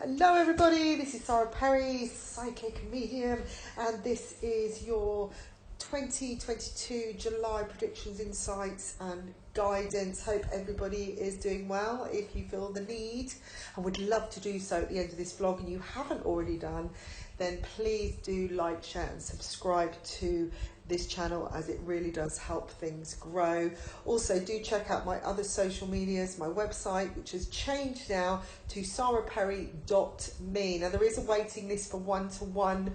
Hello everybody, this is Sara Perry, psychic medium, and this is your 2022 July predictions, insights and guidance. Hope everybody is doing well. If you feel the need and would love to do so at the end of this vlog and you haven't already done, then please do like, share and subscribe to this channel, as it really does help things grow. Also, do check out my other social medias, my website, which has changed now to saraperry.me. Now, there is a waiting list for one-to-one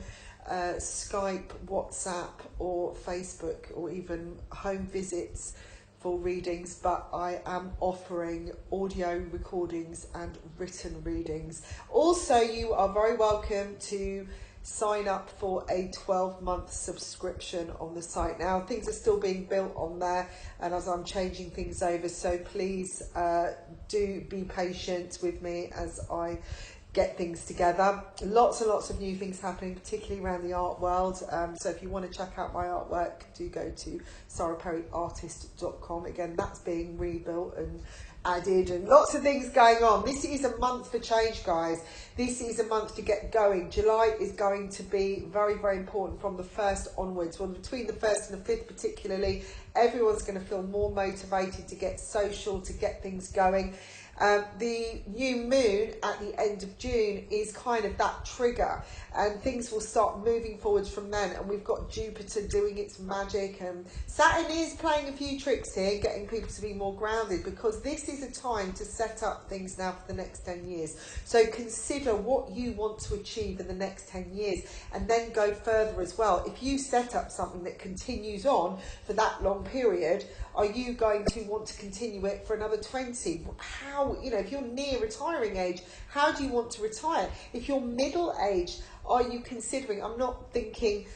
Skype, WhatsApp or Facebook, or even home visits for readings, but I am offering audio recordings and written readings. Also, you are very welcome to sign up for a 12-month subscription on the site. Now, things are still being built on there, and as I'm changing things over, so please do be patient with me as I get things together. Lots and lots of new things happening, particularly around the art world. So if you want to check out my artwork, do go to saraperryartist.com. Again, that's being rebuilt and added, and lots of things going on. This is a month for change, guys. This is a month to get going. July is going to be very, very important from the 1st onwards. Well, between the 1st and the 5th particularly, everyone's going to feel more motivated to get social, to get things going. The new moon at the end of June is kind of that trigger, and things will start moving forwards from then. And we've got Jupiter doing its magic, and Saturn is playing a few tricks here, getting people to be more grounded, because this is a time to set up things now for the next 10 years. So consider what you want to achieve in the next 10 years, and then go further as well. If you set up something that continues on for that long period, are you going to want to continue it for another 20? How, if you're near retiring age, how do you want to retire? If you're middle aged, are you considering, I'm not thinking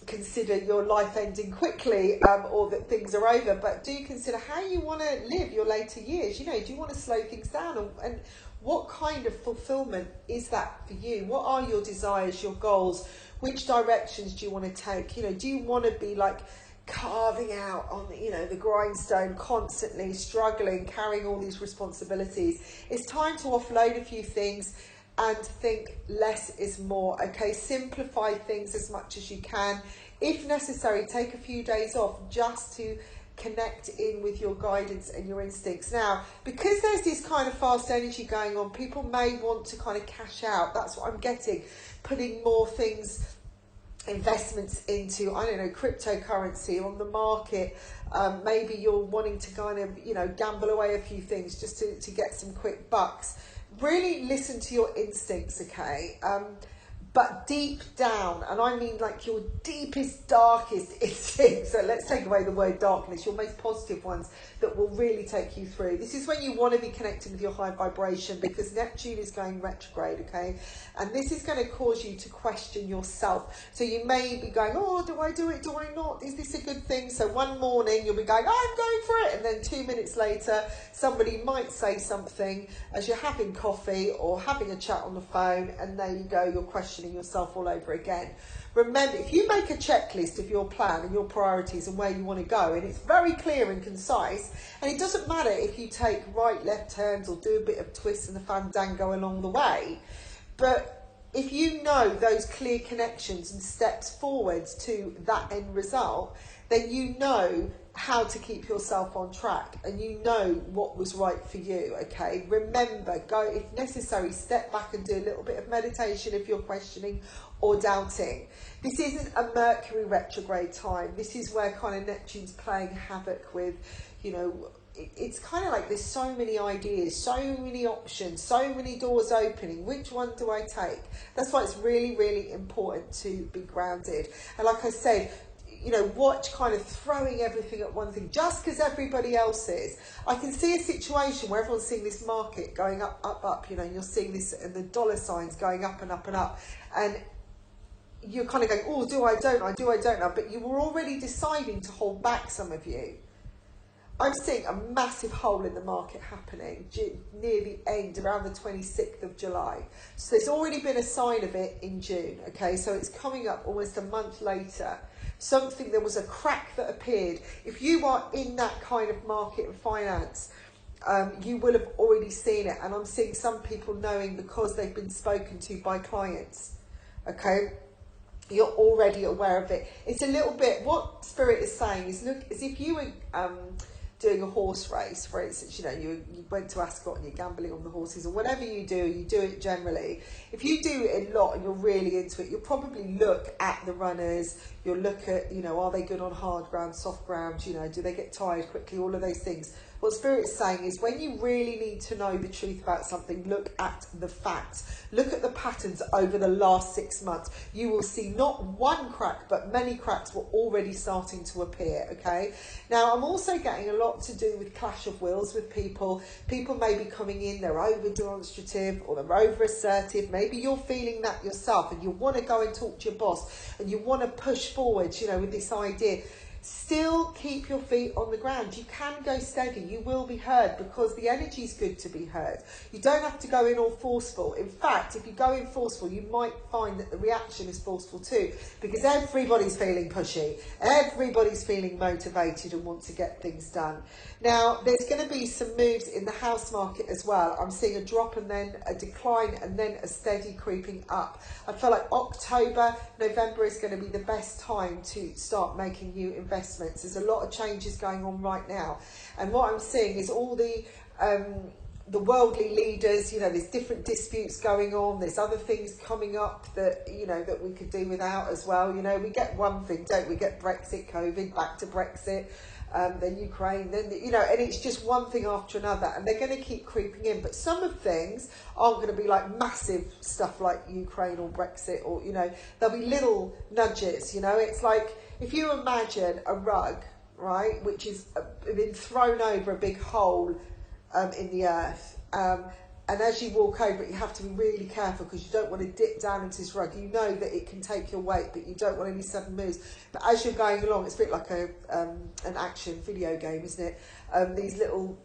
consider your life ending quickly or that things are over, but do you consider how you want to live your later years? Do you want to slow things down? And what kind of fulfillment is that for you? What are your desires, your goals? Which directions do you want to take? Do you want to be like carving out on the grindstone, constantly struggling, carrying all these responsibilities? It's time to offload a few things and think less is more. Okay, simplify things as much as you can. If necessary, take a few days off just to connect in with your guidance and your instincts. Now, because there's this kind of fast energy going on, people may want to kind of cash out. That's what I'm getting, putting more things, investments into, I don't know, cryptocurrency on the market. Maybe you're wanting to kind of gamble away a few things just to get some quick bucks. Really listen to your instincts, okay? But deep down, and I mean like your deepest, darkest instincts, so let's take away the word darkness, your most positive ones that will really take you through. This is when you want to be connected with your high vibration, because Neptune is going retrograde, okay? And this is going to cause you to question yourself. So you may be going, oh, do I do it? Do I not? Is this a good thing? So one morning you'll be going, I'm going for it. And then 2 minutes later, somebody might say something as you're having coffee or having a chat on the phone, and there you go, you're questioning yourself all over again. Remember, if you make a checklist of your plan and your priorities and where you want to go, and it's very clear and concise, and it doesn't matter if you take right, left turns or do a bit of twist and a fandango along the way, but if you know those clear connections and steps forwards to that end result, then you know how to keep yourself on track, and you know what was right for you, okay? Remember, go, if necessary, step back and do a little bit of meditation if you're questioning or doubting. This isn't a Mercury retrograde time. This is where kind of Neptune's playing havoc with, it's kind of like there's so many ideas, so many options, so many doors opening. Which one do I take? That's why it's really, really important to be grounded. And like I said, watch kind of throwing everything at one thing just because everybody else is. I can see a situation where everyone's seeing this market going up, up, up, and you're seeing this and the dollar signs going up and up and up. And you're kind of going, oh, do I, don't I, do I, don't I? But you were already deciding to hold back, some of you. I'm seeing a massive hole in the market happening near the end, around the 26th of July. So there's already been a sign of it in June, okay? So it's coming up almost a month later. There was a crack that appeared. If you are in that kind of market of finance, you will have already seen it, and I'm seeing some people knowing because they've been spoken to by clients. Okay, you're already aware of it. It's a little bit, what Spirit is saying is, look, as if you were doing a horse race, for instance, you know, you went to Ascot and you're gambling on the horses, or whatever you do it generally. If you do it a lot and you're really into it, you'll probably look at the runners, you'll look at, you know, are they good on hard ground, soft ground, you know, do they get tired quickly, all of those things. What Spirit is saying is, when you really need to know the truth about something, look at the facts. Look at the patterns over the last 6 months. You will see not one crack, but many cracks were already starting to appear, okay? Now, I'm also getting a lot to do with clash of wills with people. People may be coming in, they're over-demonstrative or they're over-assertive. Maybe you're feeling that yourself and you want to go and talk to your boss and you want to push forward, you know, with this idea. Still keep your feet on the ground. You can go steady. You will be heard because the energy is good to be heard. You don't have to go in all forceful. In fact, if you go in forceful, you might find that the reaction is forceful too, because everybody's feeling pushy. Everybody's feeling motivated and want to get things done. Now, there's going to be some moves in the house market as well. I'm seeing a drop and then a decline and then a steady creeping up. I feel like October, November is going to be the best time to start making new investments. There's a lot of changes going on right now, and what I'm seeing is all the worldly leaders, you know, there's different disputes going on, there's other things coming up that, you know, that we could do without as well. You know, we get one thing, don't we? Get Brexit, COVID, back to Brexit, then Ukraine, then, you know, and it's just one thing after another, and they're going to keep creeping in. But some of things aren't going to be like massive stuff like Ukraine or Brexit, or, you know, there'll be little nudges, you know. It's like, if you imagine a rug, right, which is been thrown over a big hole in the earth, and as you walk over it, you have to be really careful because you don't want to dip down into this rug. You know that it can take your weight, but you don't want any sudden moves. But as you're going along, it's a bit like an action video game, isn't it? These little,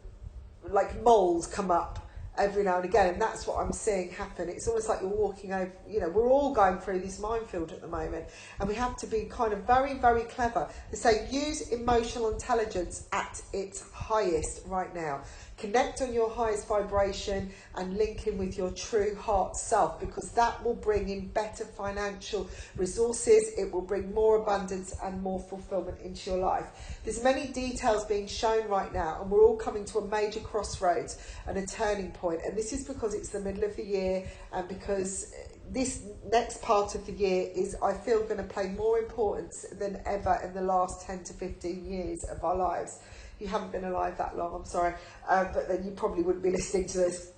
like, moles come up every now and again, and that's what I'm seeing happen. It's almost like you're walking over, you know, we're all going through this minefield at the moment, and we have to be kind of very, very clever. They say use emotional intelligence at its highest right now. Connect on your highest vibration and link in with your true heart self, because that will bring in better financial resources. It will bring more abundance and more fulfillment into your life. There's many details being shown right now, and we're all coming to a major crossroads and a turning point. And this is because it's the middle of the year, and because this next part of the year is, I feel, going to play more importance than ever in the last 10 to 15 years of our lives. You haven't been alive that long, I'm sorry, but then you probably wouldn't be listening to this.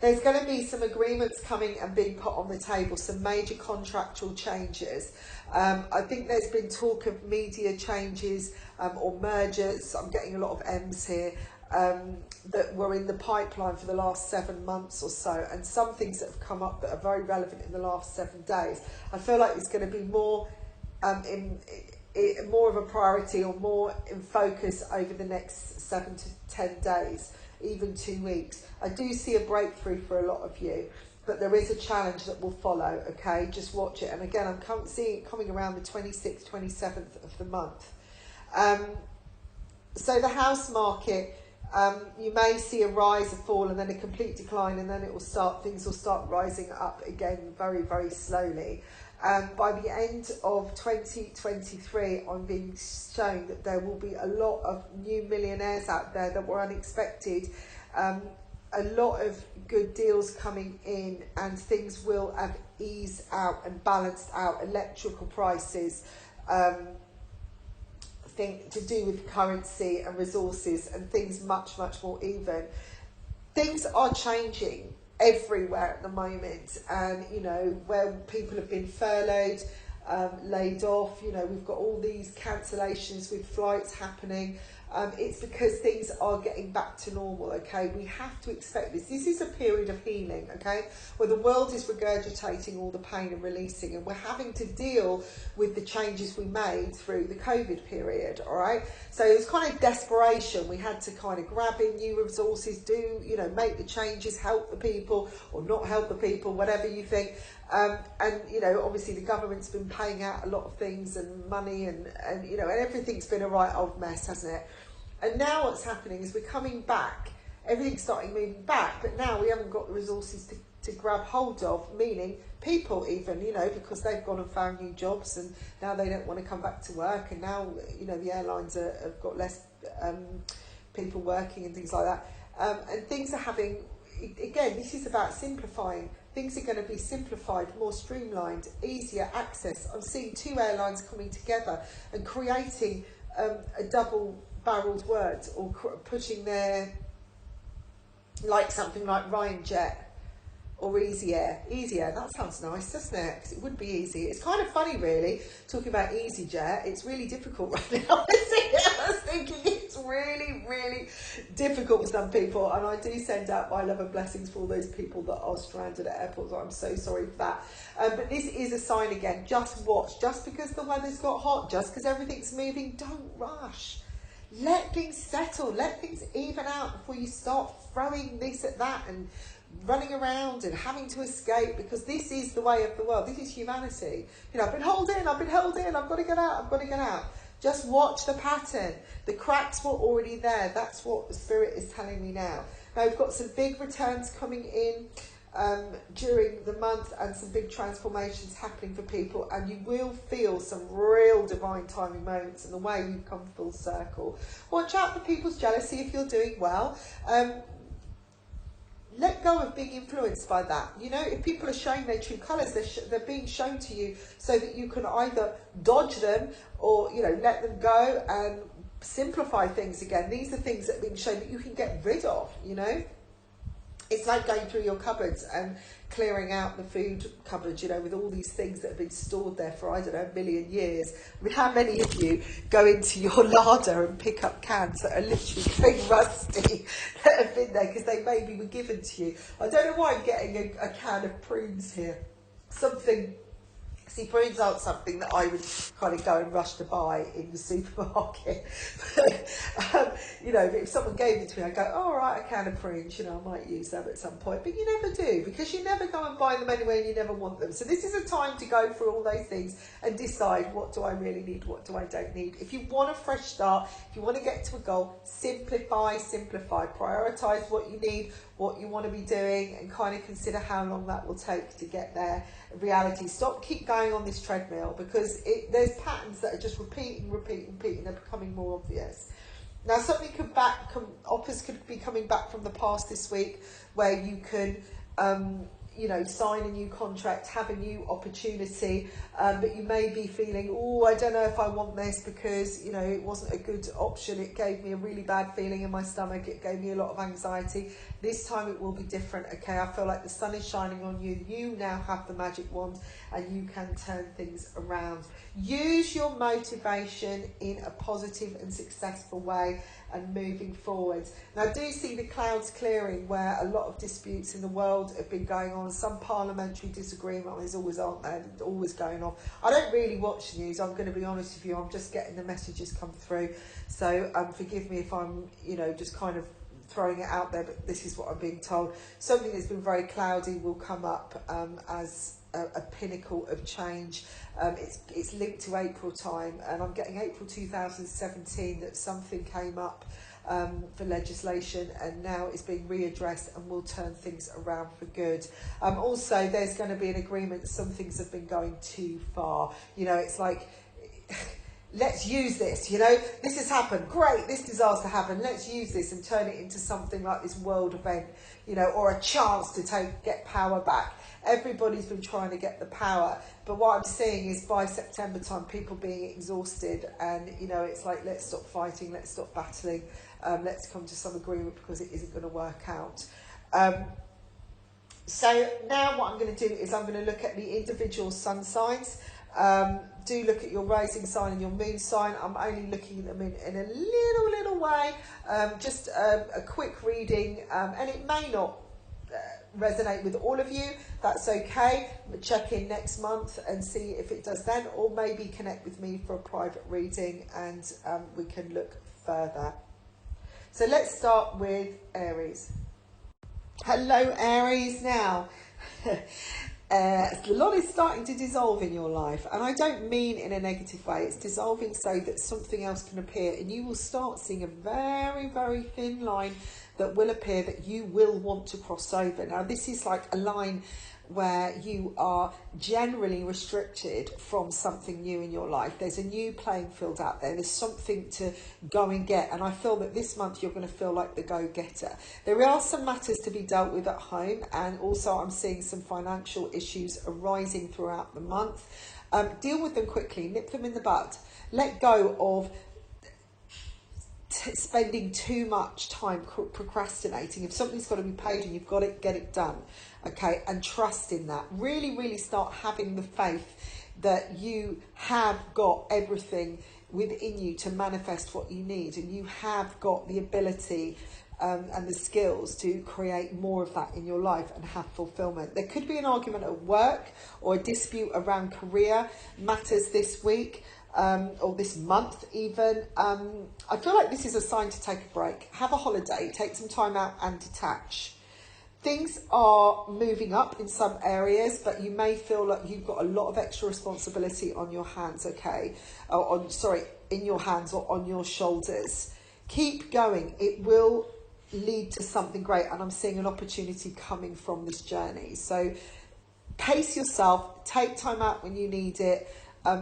There's going to be some agreements coming and being put on the table, some major contractual changes. I think there's been talk of media changes or mergers. I'm getting a lot of M's here, that were in the pipeline for the last 7 months or so, and some things that have come up that are very relevant in the last 7 days. I feel like it's going to be more more of a priority, or more in focus over the next 7 to 10 days, even 2 weeks. I do see a breakthrough for a lot of you, but there is a challenge that will follow, okay? Just watch it. And again, I'm seeing it coming around the 26th, 27th of the month. So the house market, you may see a rise, a fall, and then a complete decline, and then it will start, things will start rising up again very, very slowly. By the end of 2023, I'm being shown that there will be a lot of new millionaires out there that were unexpected, a lot of good deals coming in, and things will have eased out and balanced out. Electrical prices, thing to do with currency and resources, and things much, much more even. Things are changing everywhere at the moment, and, you know, where people have been furloughed, laid off, you know, we've got all these cancellations with flights happening. It's because things are getting back to normal, okay? We have to expect this. This is a period of healing, okay? Where the world is regurgitating all the pain and releasing, and we're having to deal with the changes we made through the COVID period, all right? So it was kind of desperation. We had to kind of grab in new resources, do, you know, make the changes, help the people or not help the people, whatever you think. And, you know, obviously the government's been paying out a lot of things and money, and you know, and everything's been a right old mess, hasn't it? And now what's happening is we're coming back. Everything's starting moving back, but now we haven't got the resources to grab hold of, meaning people even, you know, because they've gone and found new jobs and now they don't want to come back to work, and now, you know, the airlines have got less people working and things like that. And things are having, again, this is about simplifying. Things are going to be simplified, more streamlined, easier access. I'm seeing two airlines coming together and creating a double-barreled word, or pushing their, like something like Ryan Jet or Easier. Easier, that sounds nice, doesn't it? Because it would be easy. It's kind of funny, really, talking about EasyJet. It's really difficult right now. I was thinking it's really, really difficult for some people, and I do send out my love and blessings for all those people that are stranded at airports. I'm so sorry for that. But this is a sign again. Just watch. Just because the weather's got hot, just because everything's moving, don't rush. Let things settle. Let things even out before you start throwing this at that and running around and having to escape, because this is the way of the world. This is humanity. You know, I've been held in, I've got to get out, I've got to get out. Just watch the pattern. The cracks were already there. That's what the Spirit is telling me now. Now, we've got some big returns coming in during the month, and some big transformations happening for people, and you will feel some real divine timing moments in the way you've come full circle. Watch out for people's jealousy if you're doing well. Let go of being influenced by that. You know, if people are showing their true colours, they're being shown to you so that you can either dodge them or, you know, let them go and simplify things again. These are things that are being shown that you can get rid of, you know. It's like going through your cupboards and clearing out the food cupboard, you know, with all these things that have been stored there for, I don't know, a million years. I mean, how many of you go into your larder and pick up cans that are literally going rusty, that have been there because they maybe were given to you? I don't know why I'm getting a can of prunes here. Something... See, prunes aren't something that I would kind of go and rush to buy in the supermarket. You know, if someone gave it to me, I'd go, oh, all right, a can of prunes, you know, I might use them at some point. But you never do, because you never go and buy them anyway and you never want them. So this is a time to go through all those things and decide, what do I really need, what do I don't need. If you want a fresh start, if you want to get to a goal, simplify, prioritise what you need, what you want to be doing, and kind of consider how long that will take to get there. Reality, keep going on this treadmill, because there's patterns that are just repeating, they're becoming more obvious. Now, something offers could be coming back from the past this week, where you can you know, sign a new contract, have a new opportunity, but you may be feeling, oh, I don't know if I want this, because, you know, it wasn't a good option. It gave me a really bad feeling in my stomach. It gave me a lot of anxiety. This time it will be different, okay? I feel like the sun is shining on you. You now have the magic wand and you can turn things around. Use your motivation in a positive and successful way and moving forwards. Now, I do see the clouds clearing, where a lot of disputes in the world have been going on. Some parliamentary disagreement, there's always, aren't there, always going on. I don't really watch the news, I'm going to be honest with you. I'm just getting the messages come through. So forgive me if I'm, you know, just kind of throwing it out there, but this is what I'm being told. Something that's been very cloudy will come up as a pinnacle of change. It's linked to April time, and I'm getting April 2017 that something came up for legislation, and now it's being readdressed and will turn things around for good. Also, there's going to be an agreement that some things have been going too far. You know, it's like, let's use this, you know, this has happened, great, this disaster happened, let's use this and turn it into something like this world event, you know, or a chance to get power back. Everybody's been trying to get the power, but what I'm seeing is by September time, people being exhausted, and, you know, it's like, let's stop fighting, let's stop battling, let's come to some agreement, because it isn't going to work out. So now what I'm going to do is I'm going to look at the individual sun signs. Do look at your rising sign and your moon sign. I'm only looking at them in a little way, just a quick reading, and it may not resonate with all of you. That's okay. Check in next month and see if it does then, or maybe connect with me for a private reading, and we can look further. So let's start with Aries. Hello, Aries. Now, A lot is starting to dissolve in your life, and I don't mean in a negative way. It's dissolving so that something else can appear, and you will start seeing a very, very thin line that will appear that you will want to cross over. Now, this is like a line where you are generally restricted from something new in your life. There's a new playing field out there. There's something to go and get. And I feel that this month you're going to feel like the go-getter. There are some matters to be dealt with at home. And also I'm seeing some financial issues arising throughout the month. Deal with them quickly. Nip them in the bud. Let go of spending too much time procrastinating. If something's got to be paid and you've got to get it done, okay, and trust in that. Really start having the faith that you have got everything within you to manifest what you need, and you have got the ability and the skills to create more of that in your life and have fulfillment. There could be an argument at work or a dispute around career matters this week. Or this month even. I feel like this is a sign to take a break. Have a holiday, take some time out and detach. Things are moving up in some areas, but you may feel like you've got a lot of extra responsibility on your hands, okay? In your hands or on your shoulders. Keep going. It will lead to something great, and I'm seeing an opportunity coming from this journey. So pace yourself, take time out when you need it.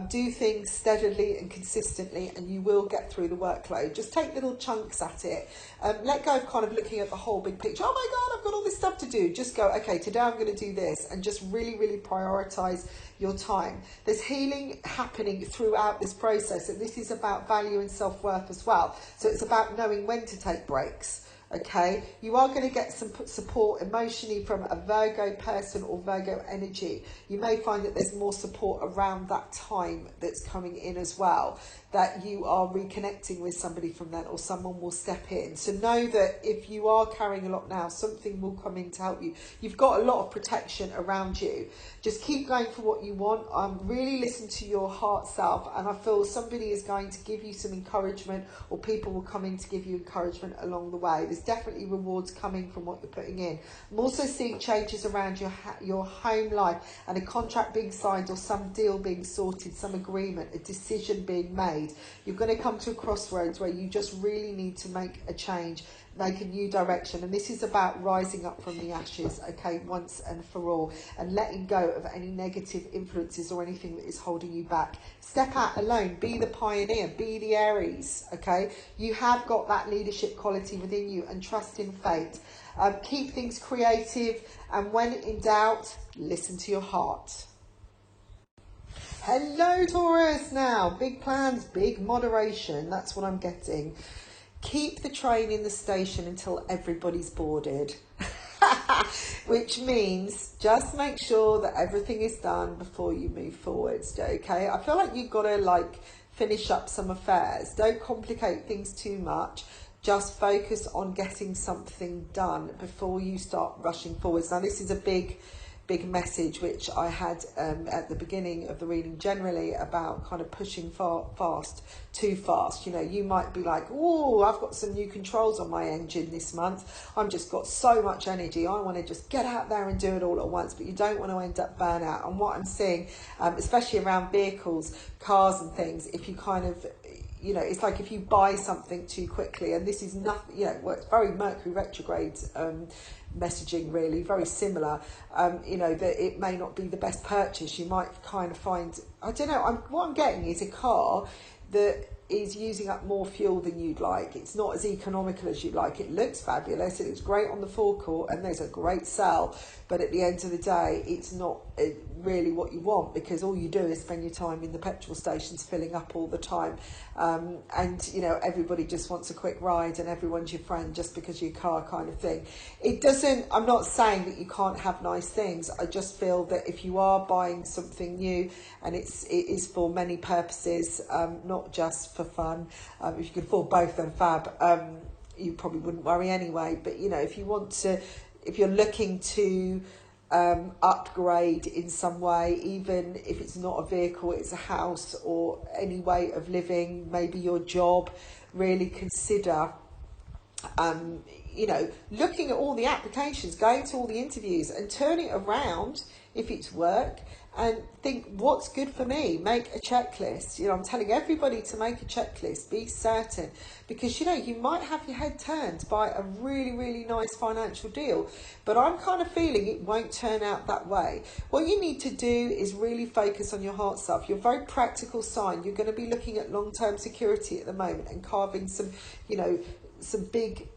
Do things steadily and consistently, and you will get through the workload. Just take little chunks at it. Let go of kind of looking at the whole big picture. Oh my God, I've got all this stuff to do. Just go, okay, today I'm going to do this, and just really prioritize your time. There's healing happening throughout this process, and this is about value and self-worth as well. So it's about knowing when to take breaks. Okay, you are going to get some support emotionally from a Virgo person or Virgo energy. You may find that there's more support around that time that's coming in as well, that you are reconnecting with somebody from that, or someone will step in. So know that if you are carrying a lot now, something will come in to help you. You've got a lot of protection around you. Just keep going for what you want. Really listen to your heart self, and I feel somebody is going to give you some encouragement, or people will come in to give you encouragement along the way. There's definitely rewards coming from what you're putting in. I'm also seeing changes around your home life, and a contract being signed, or some deal being sorted, some agreement, a decision being made. You're going to come to a crossroads where you just really need to make a change, make a new direction, and this is about rising up from the ashes, okay, once and for all, and letting go of any negative influences or anything that is holding you back. Step out alone, be the pioneer, be the Aries, okay? You have got that leadership quality within you, and trust in fate. Keep things creative, and when in doubt, listen to your heart. Hello, Taurus. Now, big plans, big moderation. That's what I'm getting. Keep the train in the station until everybody's boarded. Which means just make sure that everything is done before you move forwards, okay? I feel like you've got to finish up some affairs. Don't complicate things too much. Just focus on getting something done before you start rushing forwards. Now, this is a big message which I had at the beginning of the reading generally about kind of pushing too fast. You know, you might be like, oh, I've got some new controls on my engine this month. I've just got so much energy. I want to just get out there and do it all at once, but you don't want to end up burnout. And what I'm seeing, especially around vehicles, cars and things, if you kind of, you know, it's like if you buy something too quickly, and this is nothing, you know, well, it's very Mercury retrograde messaging, really, very similar, you know, that it may not be the best purchase. You might kind of find, I don't know, what I'm getting is a car that is using up more fuel than you'd like. It's not as economical as you'd like. It looks fabulous, it looks great on the forecourt, and there's a great sell, but at the end of the day, it's not really what you want, because all you do is spend your time in the petrol stations filling up all the time, and you know, everybody just wants a quick ride and everyone's your friend just because your car, kind of thing. It doesn't, I'm not saying that you can't have nice things. I just feel that if you are buying something new, and it is for many purposes, not just for fun, if you could afford both, then fab. You probably wouldn't worry anyway, but you know, if you're looking to upgrade in some way, even if it's not a vehicle, it's a house or any way of living, maybe your job, really consider you know, looking at all the applications, going to all the interviews and turn it around if it's work and think, what's good for me? Make a checklist. You know, I'm telling everybody to make a checklist, be certain, because, you know, you might have your head turned by a really, really nice financial deal, but I'm kind of feeling it won't turn out that way. What you need to do is really focus on your heart stuff. You're a very practical sign. You're going to be looking at long-term security at the moment and carving some, you know, some big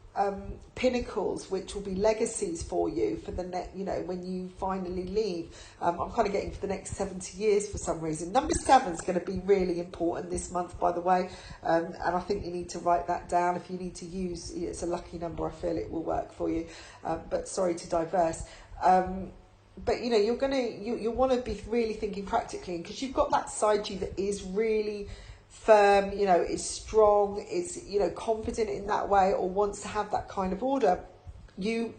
pinnacles, which will be legacies for you for the next, you know, when you finally leave. I'm kind of getting for the next 70 years for some reason. Number 7 is going to be really important this month, by the way, and I think you need to write that down. If you need to use, it's a lucky number, I feel it will work for you, but sorry to diverse. But you know, you'll want to be really thinking practically, because you've got that side to you that is really firm, you know, is strong, is, you know, confident in that way, or wants to have that kind of order. You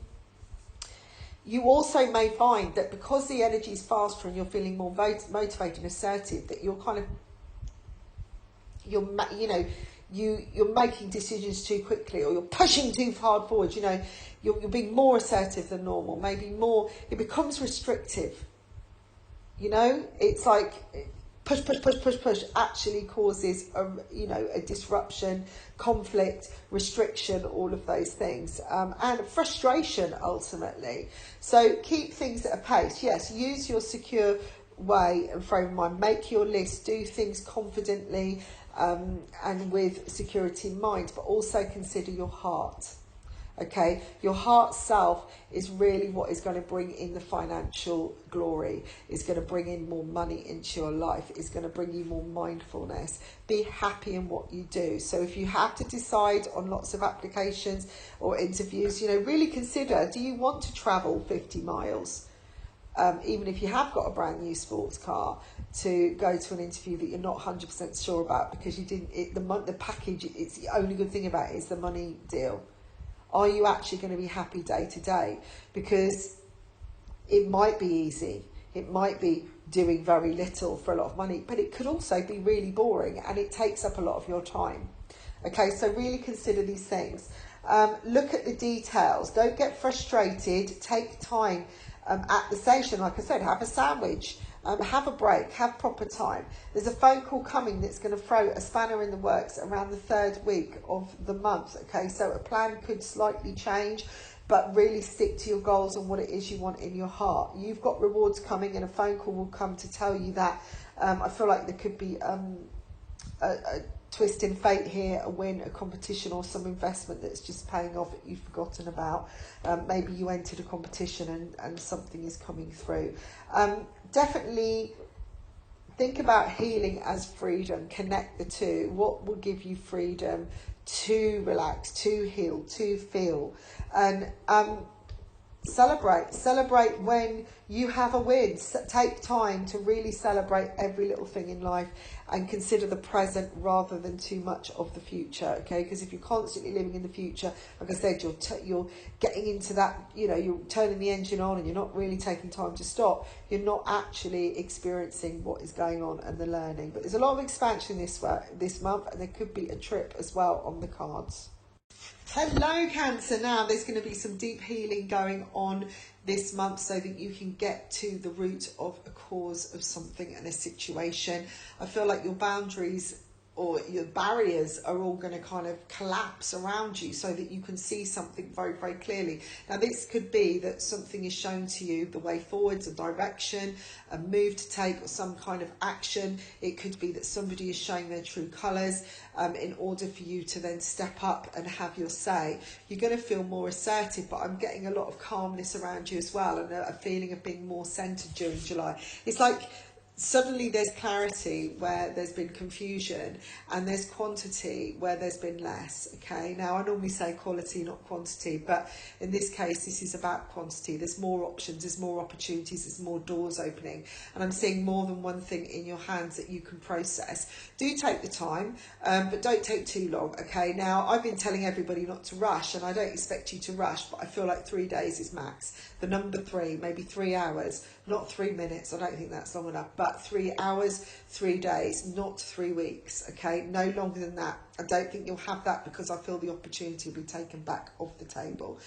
also may find that because the energy is faster and you're feeling more motivated and assertive, that you're kind of, you're making decisions too quickly, or you're pushing too hard forward. You know, you're being more assertive than normal, maybe more, it becomes restrictive. You know, it's like push actually causes a disruption, conflict, restriction, all of those things, and frustration ultimately. So keep things at a pace. Yes, use your secure way and frame of mind. Make your list, do things confidently and with security in mind, but also consider your heart. Okay, your heart self is really what is going to bring in the financial glory, is going to bring in more money into your life, is going to bring you more mindfulness. Be happy in what you do. So if you have to decide on lots of applications or interviews, you know, really consider, do you want to travel 50 miles? Even if you have got a brand new sports car, to go to an interview that you're not 100% sure about because you didn't, the package, it's the only good thing about it is the money deal. Are you actually going to be happy day to day? Because it might be easy. It might be doing very little for a lot of money, but it could also be really boring and it takes up a lot of your time. Okay, so really consider these things. Look at the details. Don't get frustrated. Take time at the station. Like I said, have a sandwich. Have a break, have proper time. There's a phone call coming that's going to throw a spanner in the works around the 3rd week of the month. Okay, so a plan could slightly change, but really stick to your goals and what it is you want in your heart. You've got rewards coming, and a phone call will come to tell you that. I feel like there could be a twist in fate here, a win, a competition, or some investment that's just paying off that you've forgotten about. Maybe you entered a competition and something is coming through. Definitely think about healing as freedom. Connect the two. What will give you freedom to relax, to heal, to feel, and celebrate when you have a win. Take time to really celebrate every little thing in life and consider the present rather than too much of the future. Okay, because if you're constantly living in the future, like I said, you're getting into that, you know, you're turning the engine on and you're not really taking time to stop. You're not actually experiencing what is going on and the learning. But there's a lot of expansion this month, and there could be a trip as well on the cards. Hello Cancer. Now there's going to be some deep healing going on this month so that you can get to the root of a cause of something and a situation. I feel like your boundaries or your barriers are all going to kind of collapse around you so that you can see something very, very clearly. Now this could be that something is shown to you, the way forwards, a direction, a move to take, or some kind of action. It could be that somebody is showing their true colours in order for you to then step up and have your say. You're going to feel more assertive, but I'm getting a lot of calmness around you as well, and a feeling of being more centred during July. It's like suddenly there's clarity where there's been confusion, and there's quantity where there's been less. Okay, now I normally say quality, not quantity, but in this case this is about quantity. There's more options, there's more opportunities, there's more doors opening, and I'm seeing more than one thing in your hands that you can process. Do take the time, but don't take too long. Okay, now I've been telling everybody not to rush, and I don't expect you to rush, but I feel like 3 days is max. The number 3, maybe 3 hours, not 3 minutes. I don't think that's long enough, but 3 hours, 3 days, not 3 weeks. Okay, no longer than that. I don't think you'll have that, because I feel the opportunity will be taken back off the table.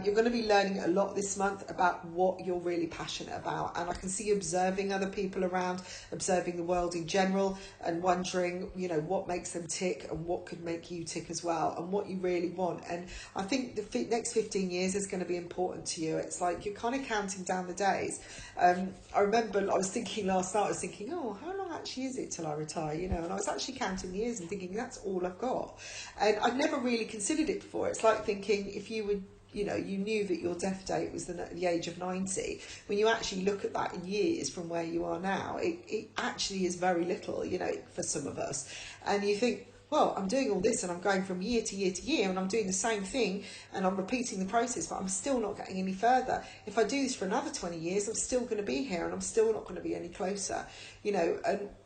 You're going to be learning a lot this month about what you're really passionate about, and I can see you observing other people around, observing the world in general, and wondering, you know, what makes them tick and what could make you tick as well, and what you really want. And I think the next 15 years is going to be important to you. It's like you're kind of counting down the days. I remember I was thinking last night, I was thinking, oh, how long actually is it till I retire, you know? And I was actually counting the years and thinking, that's all I've got. And I've never really considered it before. It's like thinking, if you would, you know, you knew that your death date was the age of 90. When you actually look at that in years from where you are now, it actually is very little, you know, for some of us. And you think, well, I'm doing all this and I'm going from year to year to year, and I'm doing the same thing and I'm repeating the process, but I'm still not getting any further. If I do this for another 20 years, I'm still going to be here and I'm still not going to be any closer, you know.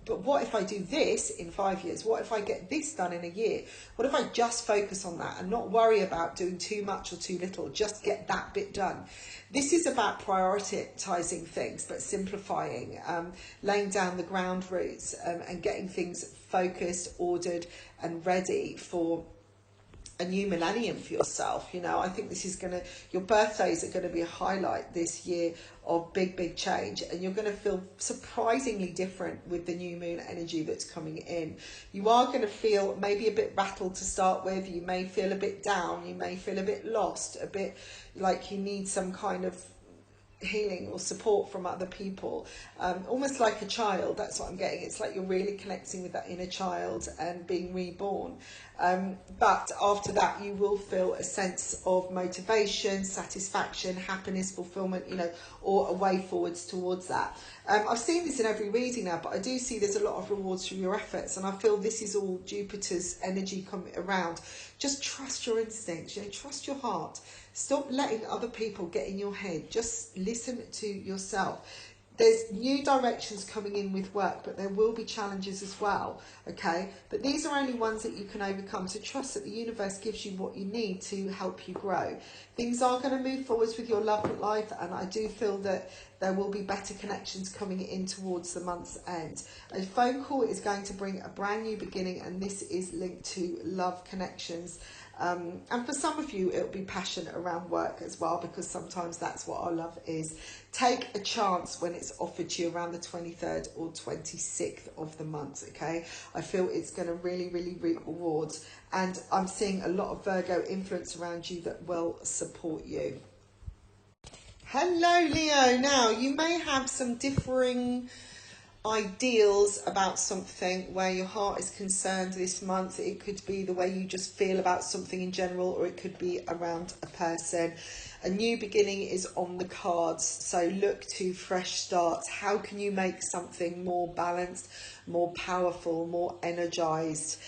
But what if I do this in 5 years? What if I get this done in a year? What if I just focus on that and not worry about doing too much or too little, just get that bit done? This is about prioritizing things, but simplifying, laying down the ground rules, and getting things focused, ordered and ready for a new millennium for yourself. You know, I think this is your birthdays are going to be a highlight this year of big change, and you're going to feel surprisingly different with the new moon energy that's coming in. You are going to feel maybe a bit rattled to start with. You may feel a bit down, you may feel a bit lost, a bit like you need some kind of healing or support from other people, almost like a child. That's what I'm getting. It's like you're really connecting with that inner child and being reborn, but after that you will feel a sense of motivation, satisfaction, happiness, fulfillment, you know, or a way forwards towards that. I've seen this in every reading now, but I do see there's a lot of rewards for your efforts, and I feel this is all Jupiter's energy coming around. Just trust your instincts, you know, trust your heart. Stop letting other people get in your head. Just listen to yourself. There's new directions coming in with work, but there will be challenges as well, okay? But these are only ones that you can overcome. So trust that the universe gives you what you need to help you grow. Things are going to move forwards with your love life, and I do feel that there will be better connections coming in towards the month's end. A phone call is going to bring a brand new beginning, and this is linked to love connections. And for some of you, it'll be passion around work as well, because sometimes that's what our love is. Take a chance when it's offered to you around the 23rd or 26th of the month, okay? I feel it's going to really reap rewards. And I'm seeing a lot of Virgo influence around you that will support you. Hello, Leo. Now, you may have some differing ideals about something where your heart is concerned this month. It could be the way you just feel about something in general, or it could be around a person. A new beginning is on the cards, so look to fresh starts. How can you make something more balanced, more powerful, more energized?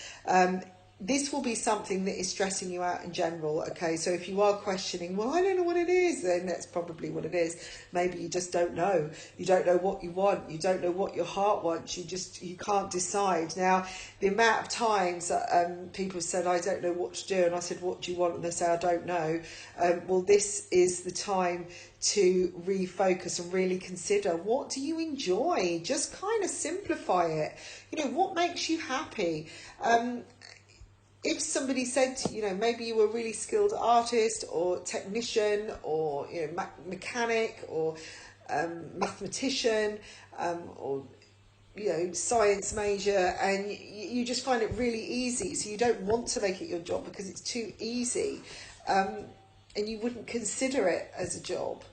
This will be something that is stressing you out in general, okay? So if you are questioning, well, I don't know what it is, then that's probably what it is. Maybe you just don't know. You don't know what you want. You don't know what your heart wants. You can't decide. Now, the amount of times that people said, I don't know what to do, and I said, what do you want? And they say, I don't know. Well, this is the time to refocus and really consider, what do you enjoy? Just kind of simplify it. You know, what makes you happy? If somebody said, you know, maybe you were a really skilled artist or technician or, you know, mechanic or mathematician or, you know, science major, and you just find it really easy, so you don't want to make it your job because it's too easy, and you wouldn't consider it as a job.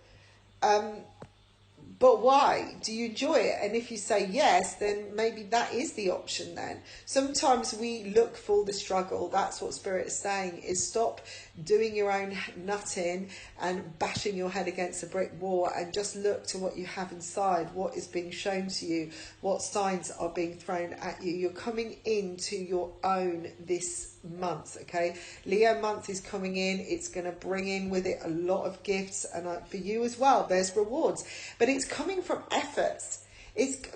But why? Do you enjoy it? And if you say yes, then maybe that is the option then. Sometimes we look for the struggle. That's what Spirit is saying, is stop doing your own nutting and bashing your head against a brick wall, and just look to what you have inside, what is being shown to you, what signs are being thrown at you. You're coming into your own this month, okay? Leo month is coming in. It's going to bring in with it a lot of gifts, and for you as well, there's rewards, but it's coming from efforts.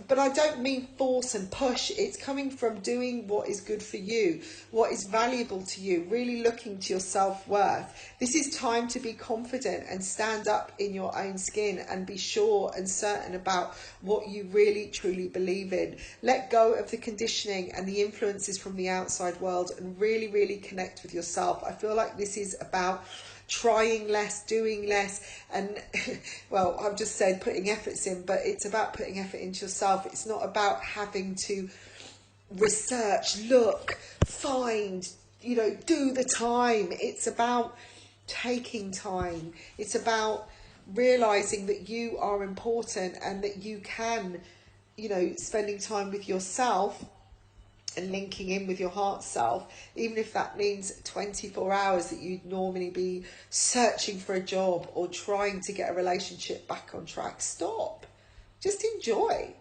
But I don't mean force and push. It's coming from doing what is good for you, what is valuable to you, really looking to your self-worth. This is time to be confident and stand up in your own skin and be sure and certain about what you really truly believe in. Let go of the conditioning and the influences from the outside world and really, really connect with yourself. I feel like this is about trying less, doing less, and well, I've just said putting efforts in, but it's about putting effort into yourself. It's not about having to research, look, find, do the time. It's about taking time. It's about realizing that you are important and that you can, spending time with yourself and linking in with your heart self, even if that means 24 hours that you'd normally be searching for a job or trying to get a relationship back on track. Stop. Just enjoy.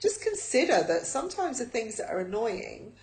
Just consider that sometimes the things that are annoying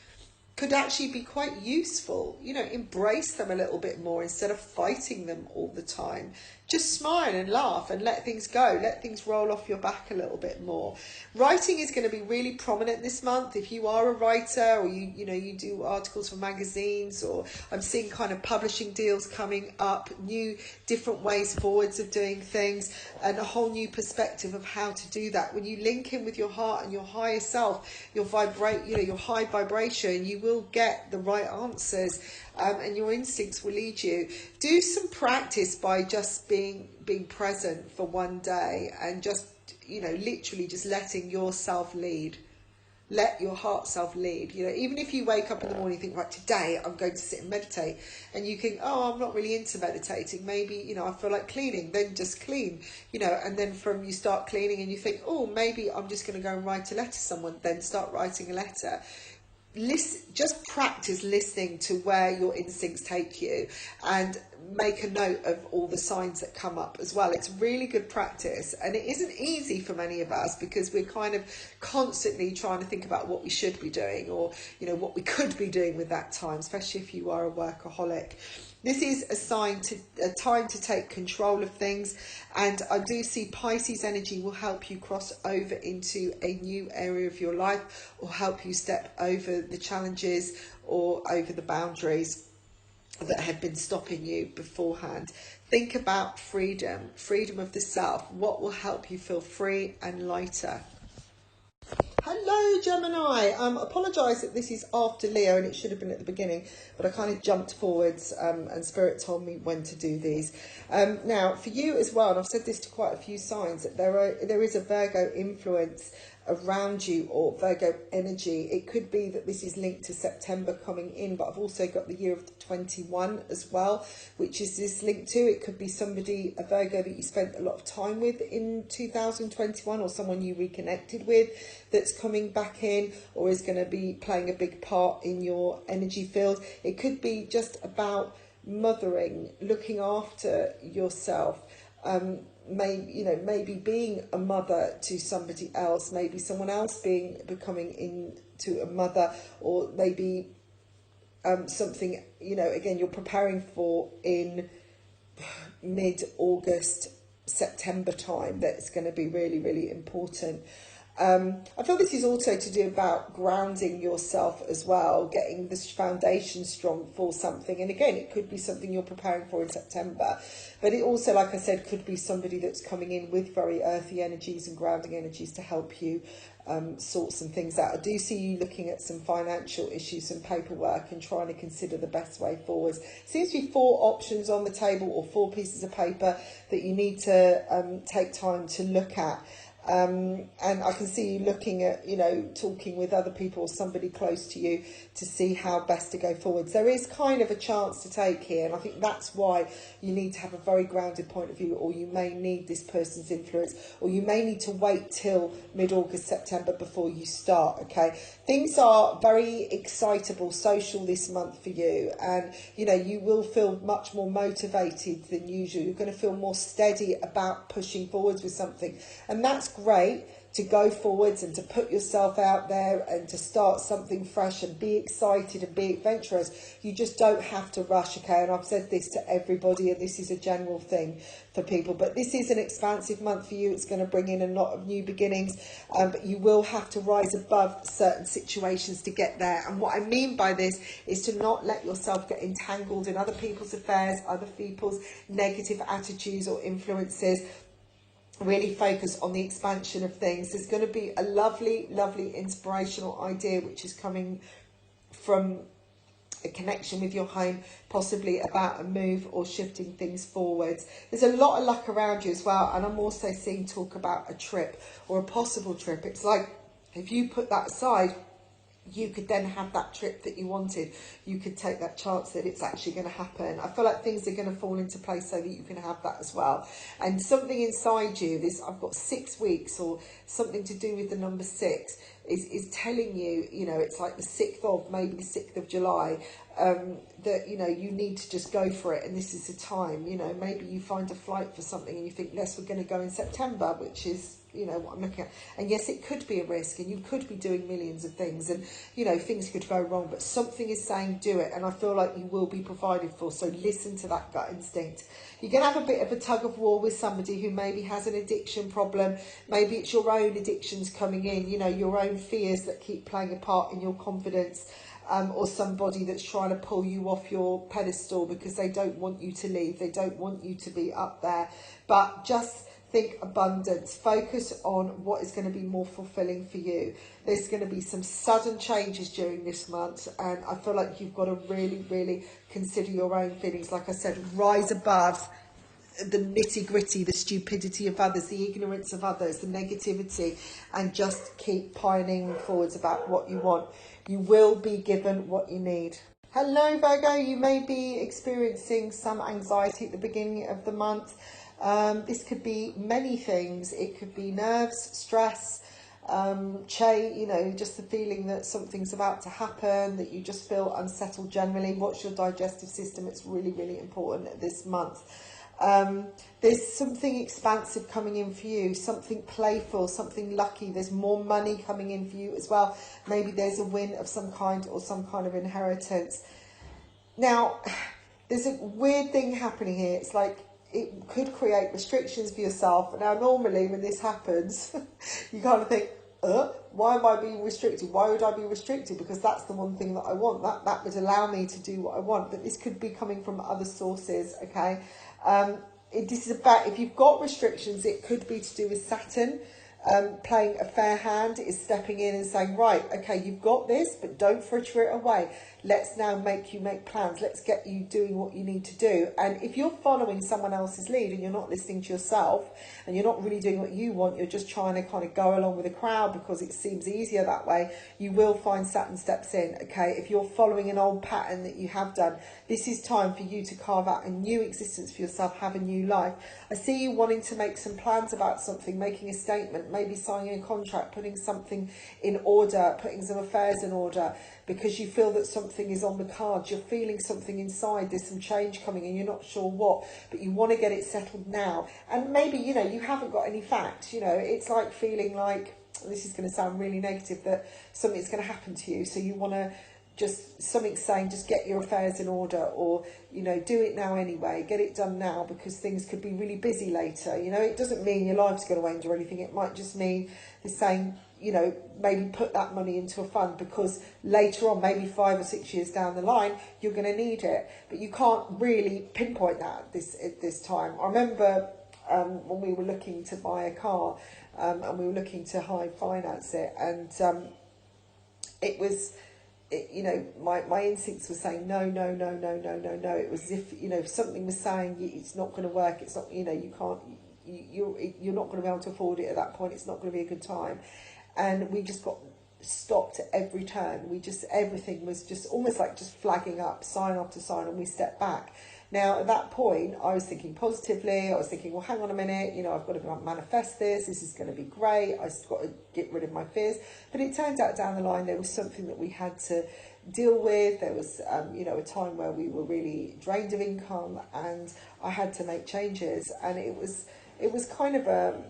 could actually be quite useful. Embrace them a little bit more instead of fighting them all the time. Just smile and laugh and let things go. Let things roll off your back a little bit more. Writing is going to be really prominent this month. If you are a writer, or you do articles for magazines, or I'm seeing kind of publishing deals coming up, new different ways forwards of doing things, and a whole new perspective of how to do that. When you link in with your heart and your higher self, your high vibration, you will get the right answers. And your instincts will lead you. Do some practice by just being present for one day and just, literally just letting yourself lead. Let your heart self lead. Even if you wake up in the morning and think, right, today I'm going to sit and meditate, and you think, oh, I'm not really into meditating. Maybe, I feel like cleaning. Then just clean, and then from you start cleaning and you think, oh, maybe I'm just going to go and write a letter to someone. Then start writing a letter. Just practice listening to where your instincts take you, and make a note of all the signs that come up as well. It's really good practice, and it isn't easy for many of us because we're kind of constantly trying to think about what we should be doing, or what we could be doing with that time, especially if you are a workaholic. This is a time to take control of things, and I do see Pisces energy will help you cross over into a new area of your life, or help you step over the challenges or over the boundaries that have been stopping you beforehand. Think about freedom of the self. What will help you feel free and lighter? Hello, Gemini. Apologise that this is after Leo and it should have been at the beginning, but I kind of jumped forwards and Spirit told me when to do these. Now, for you as well, and I've said this to quite a few signs, that there is a Virgo influence around you, or Virgo energy. It could be that this is linked to September coming in, but I've also got the year of the 21 as well, which is this linked to. It could be somebody, a Virgo, that you spent a lot of time with in 2021, or someone you reconnected with that's coming back in, or is going to be playing a big part in your energy field. It could be just about mothering, looking after yourself, maybe being a mother to somebody else, maybe someone else becoming into a mother, or maybe something, again, you're preparing for in mid-August, September time, that's going to be really, really important. I feel this is also to do about grounding yourself as well, getting this foundation strong for something. And again, it could be something you're preparing for in September, but it also, like I said, could be somebody that's coming in with very earthy energies and grounding energies to help you sort some things out. I do see you looking at some financial issues and paperwork and trying to consider the best way forward. Seems to be 4 options on the table, or 4 pieces of paper that you need to take time to look at. And I can see you looking at, talking with other people or somebody close to you to see how best to go forwards. There is kind of a chance to take here, and I think that's why you need to have a very grounded point of view, or you may need this person's influence, or you may need to wait till mid-August, September before you start, okay? Things are very excitable, social this month for you, and, you will feel much more motivated than usual. You're going to feel more steady about pushing forwards with something, and that's great. to go forwards and to put yourself out there and to start something fresh and be excited and be adventurous. You just don't have to rush, okay? And I've said this to everybody, and this is a general thing for people, but this is an expansive month for you. It's going to bring in a lot of new beginnings, but you will have to rise above certain situations to get there. And what I mean by this is to not let yourself get entangled in other people's affairs, other people's negative attitudes or influences. Really focus on the expansion of things. There's going to be a lovely, lovely inspirational idea which is coming from a connection with your home, possibly about a move or shifting things forwards. There's a lot of luck around you as well, and I'm also seeing talk about a trip or a possible trip. It's like if you put that aside, you could then have that trip that you wanted. You could take that chance that it's actually going to happen. I feel like things are going to fall into place so that you can have that as well. And something inside you, this I've got 6 weeks or something to do with the number 6, is telling you, you know, it's like the 6th of, maybe the 6th of July, that, you know, you need to just go for it. And this is the time, you know, maybe you find a flight for something and you think, yes, we're going to go in September, which is, you know, what I'm looking at. And yes, it could be a risk and you could be doing millions of things and, you know, things could go wrong, but something is saying do it. And I feel like you will be provided for. So listen to that gut instinct. You're going to have a bit of a tug of war with somebody who maybe has an addiction problem. Maybe it's your own addictions coming in, you know, your own fears that keep playing a part in your confidence. Or somebody that's trying to pull you off your pedestal because they don't want you to leave. They don't want you to be up there. But just think abundance. Focus on what is going to be more fulfilling for you. There's going to be some sudden changes during this month, and I feel like you've got to really, really consider your own feelings. Like I said, rise above the nitty-gritty, the stupidity of others, the ignorance of others, the negativity, and just keep pioneering forwards about what you want. You will be given what you need. Hello Virgo, you may be experiencing some anxiety at the beginning of the month. This could be many things. It could be nerves, stress, you know, just the feeling that something's about to happen, that you just feel unsettled generally. Watch your digestive system. It's really, really important this month. There's something expansive coming in for you, something playful, something lucky. There's more money coming in for you as well. Maybe there's a win of some kind or some kind of inheritance. Now, there's a weird thing happening here. It's like it could create restrictions for yourself. Now, normally when this happens, you kind of think, why am I being restricted? Why would I be restricted? Because that's the one thing that I want. That would allow me to do what I want. But this could be coming from other sources, okay? This is about, if you've got restrictions, it could be to do with Saturn playing a fair hand, is stepping in and saying, right, okay, you've got this, but don't fritter it away. Let's now make you make plans. Let's get you doing what you need to do. And if you're following someone else's lead and you're not listening to yourself and you're not really doing what you want, you're just trying to kind of go along with the crowd because it seems easier that way, you will find Saturn steps in, okay? If you're following an old pattern that you have done, this is time for you to carve out a new existence for yourself, have a new life. I see you wanting to make some plans about something, making a statement, maybe signing a contract, putting something in order, putting some affairs in order, because you feel that something is on the cards. You're feeling something inside. There's some change coming and you're not sure what, but you want to get it settled now. And maybe, you know, you haven't got any facts. You know, it's like feeling like, this is going to sound really negative, that something's going to happen to you. So you want to just, something's saying, just get your affairs in order, or, you know, do it now anyway. Get it done now because things could be really busy later. You know, it doesn't mean your life's going to end or anything. It might just mean the saying, you know, maybe put that money into a fund because later on, maybe 5 or 6 years down the line, you're going to need it. But you can't really pinpoint that at this time. I remember when we were looking to buy a car and we were looking to high finance it, and you know, my instincts were saying no. It was as if, you know, something was saying it's not going to work. It's not, you know, you can't, you're not going to be able to afford it at that point. It's not going to be a good time. And we just got stopped at every turn. Everything was just almost like just flagging up, sign after sign, and we stepped back. Now, at that point, I was thinking positively. I was thinking, well, hang on a minute, you know, I've got to manifest this. This is going to be great. I've got to get rid of my fears. But it turned out down the line, there was something that we had to deal with. There was, you know, a time where we were really drained of income and I had to make changes. And it was kind of a,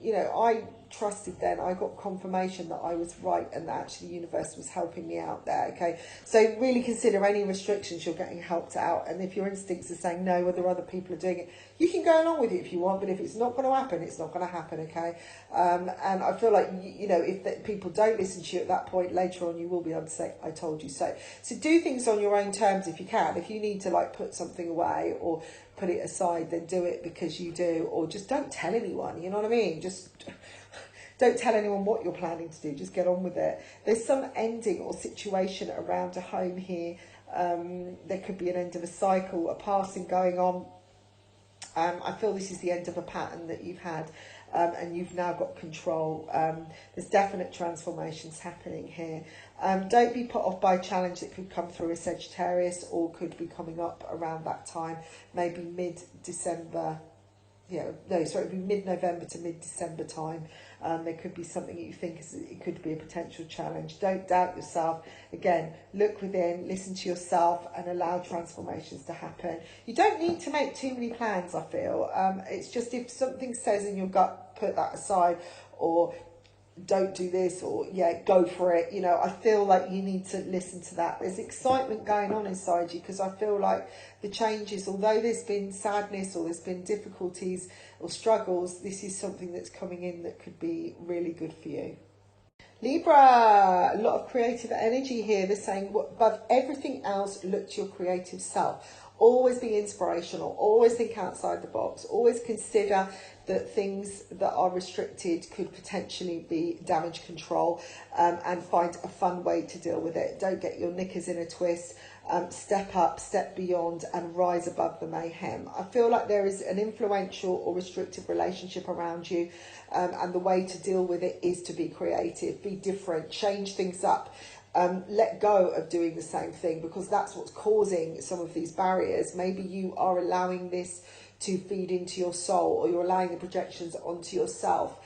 you know, I trusted then, I got confirmation that I was right and that actually the universe was helping me out there, okay? So really consider any restrictions, you're getting helped out. And if your instincts are saying no, whether other people are doing it, you can go along with it if you want, but if it's not going to happen, it's not going to happen, okay? And I feel like, you know, if people don't listen to you at that point, later on you will be able to say, I told you so. So do things on your own terms if you can. If you need to like put something away or put it aside, then do it because you do, or just don't tell anyone, you know what I mean? Just don't tell anyone what you're planning to do, just get on with it. There's some ending or situation around a home here. There could be an end of a cycle, a passing going on. I feel this is the end of a pattern that you've had, and you've now got control. There's definite transformations happening here. Don't be put off by a challenge that could come through a Sagittarius or could be coming up around that time, maybe mid-December. It'd be mid-November to mid-December time. There could be something that you think it could be a potential challenge. Don't doubt yourself. Again, look within, listen to yourself and allow transformations to happen. You don't need to make too many plans, I feel. It's just if something says in your gut, put that aside, or don't do this, or go for it. You know, I feel like you need to listen to that. There's excitement going on inside you, because I feel like the changes, although there's been sadness or there's been difficulties or struggles, this is something that's coming in that could be really good for you. Libra, a lot of creative energy here. They're saying, above everything else, look to your creative self. Always be inspirational, always think outside the box, always consider that things that are restricted could potentially be damage control, and find a fun way to deal with it. Don't get your knickers in a twist. Step up, step beyond, and rise above the mayhem. I feel like there is an influential or restrictive relationship around you, and the way to deal with it is to be creative, be different, change things up. Let go of doing the same thing, because that's what's causing some of these barriers. Maybe you are allowing this to feed into your soul, or you're allowing the projections onto yourself,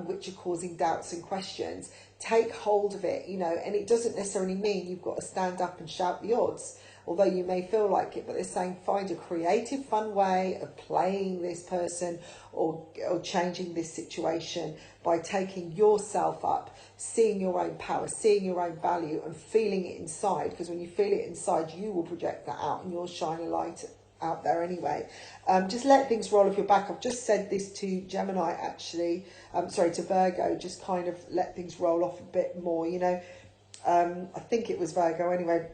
which are causing doubts and questions. Take hold of it, you know, and it doesn't necessarily mean you've got to stand up and shout the odds, although you may feel like it, but they're saying find a creative, fun way of playing this person or changing this situation by taking yourself up, seeing your own power, seeing your own value and feeling it inside, because when you feel it inside, you will project that out and you'll shine a light out there anyway. Just let things roll off your back. I've just said this to Gemini, actually, to Virgo, just kind of let things roll off a bit more, you know. I think it was Virgo anyway.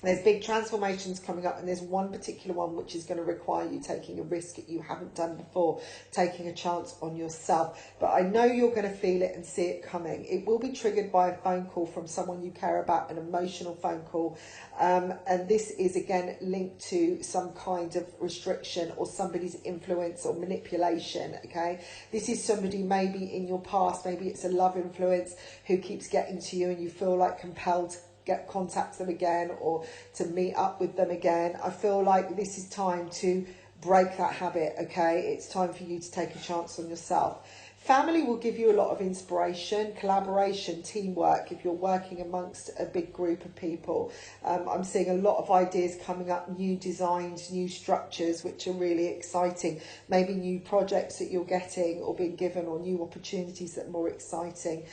There's big transformations coming up, and there's one particular one which is going to require you taking a risk that you haven't done before, taking a chance on yourself. But I know you're going to feel it and see it coming. It will be triggered by a phone call from someone you care about, an emotional phone call. And this is, again, linked to some kind of restriction or somebody's influence or manipulation, okay? This is somebody maybe in your past, maybe it's a love influence who keeps getting to you and you feel like compelled to contact them again or to meet up with them again. I feel like this is time to break that habit, okay? It's time for you to take a chance on yourself. Family will give you a lot of inspiration, collaboration, teamwork if you're working amongst a big group of people. I'm seeing a lot of ideas coming up, new designs, new structures, which are really exciting. Maybe new projects that you're getting or being given, or new opportunities that are more exciting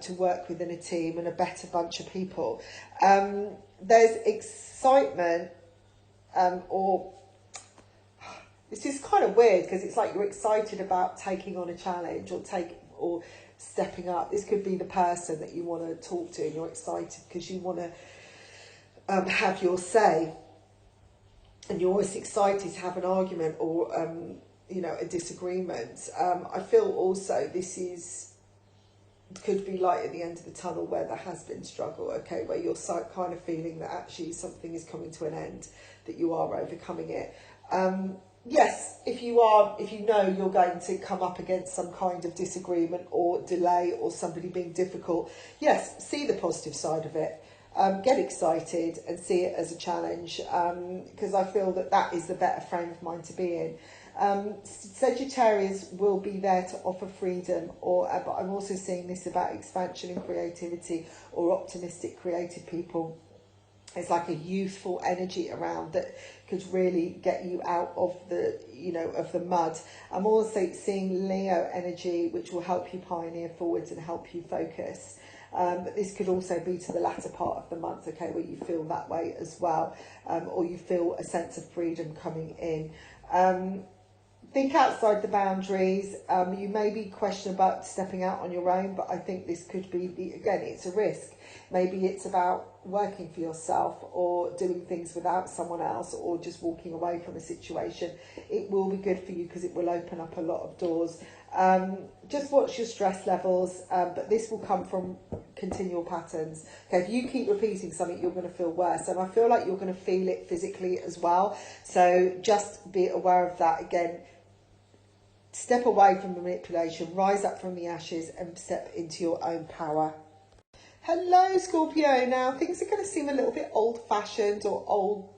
to work within a team and a better bunch of people. There's excitement This is kind of weird, because it's like you're excited about taking on a challenge or stepping up. This could be the person that you want to talk to, and you're excited because you want to have your say, and you're always excited to have an argument or a disagreement. I feel also this could be light at the end of the tunnel where there has been struggle, okay, where you're kind of feeling that actually something is coming to an end, that you are overcoming it. Yes, if you know you're going to come up against some kind of disagreement or delay or somebody being difficult, yes, see the positive side of it. Get excited and see it as a challenge, because I feel that is the better frame of mind to be in. Sagittarius will be there to offer freedom, but I'm also seeing this about expansion and creativity or optimistic creative people. It's like a youthful energy around that could really get you out of the, you know, of the mud. I'm also seeing Leo energy, which will help you pioneer forwards and help you focus. But this could also be to the latter part of the month, okay, where you feel that way as well, or you feel a sense of freedom coming in. Think outside the boundaries. You may be questioning about stepping out on your own, but I think this could be, again, it's a risk. Maybe it's about working for yourself or doing things without someone else or just walking away from a situation. It will be good for you because it will open up a lot of doors. Just watch your stress levels, but this will come from continual patterns. Okay, if you keep repeating something, you're going to feel worse, and I feel like you're going to feel it physically as well. So just be aware of that. Again, step away from the manipulation, rise up from the ashes and step into your own power. Hello, Scorpio. Now, things are going to seem a little bit old-fashioned or old,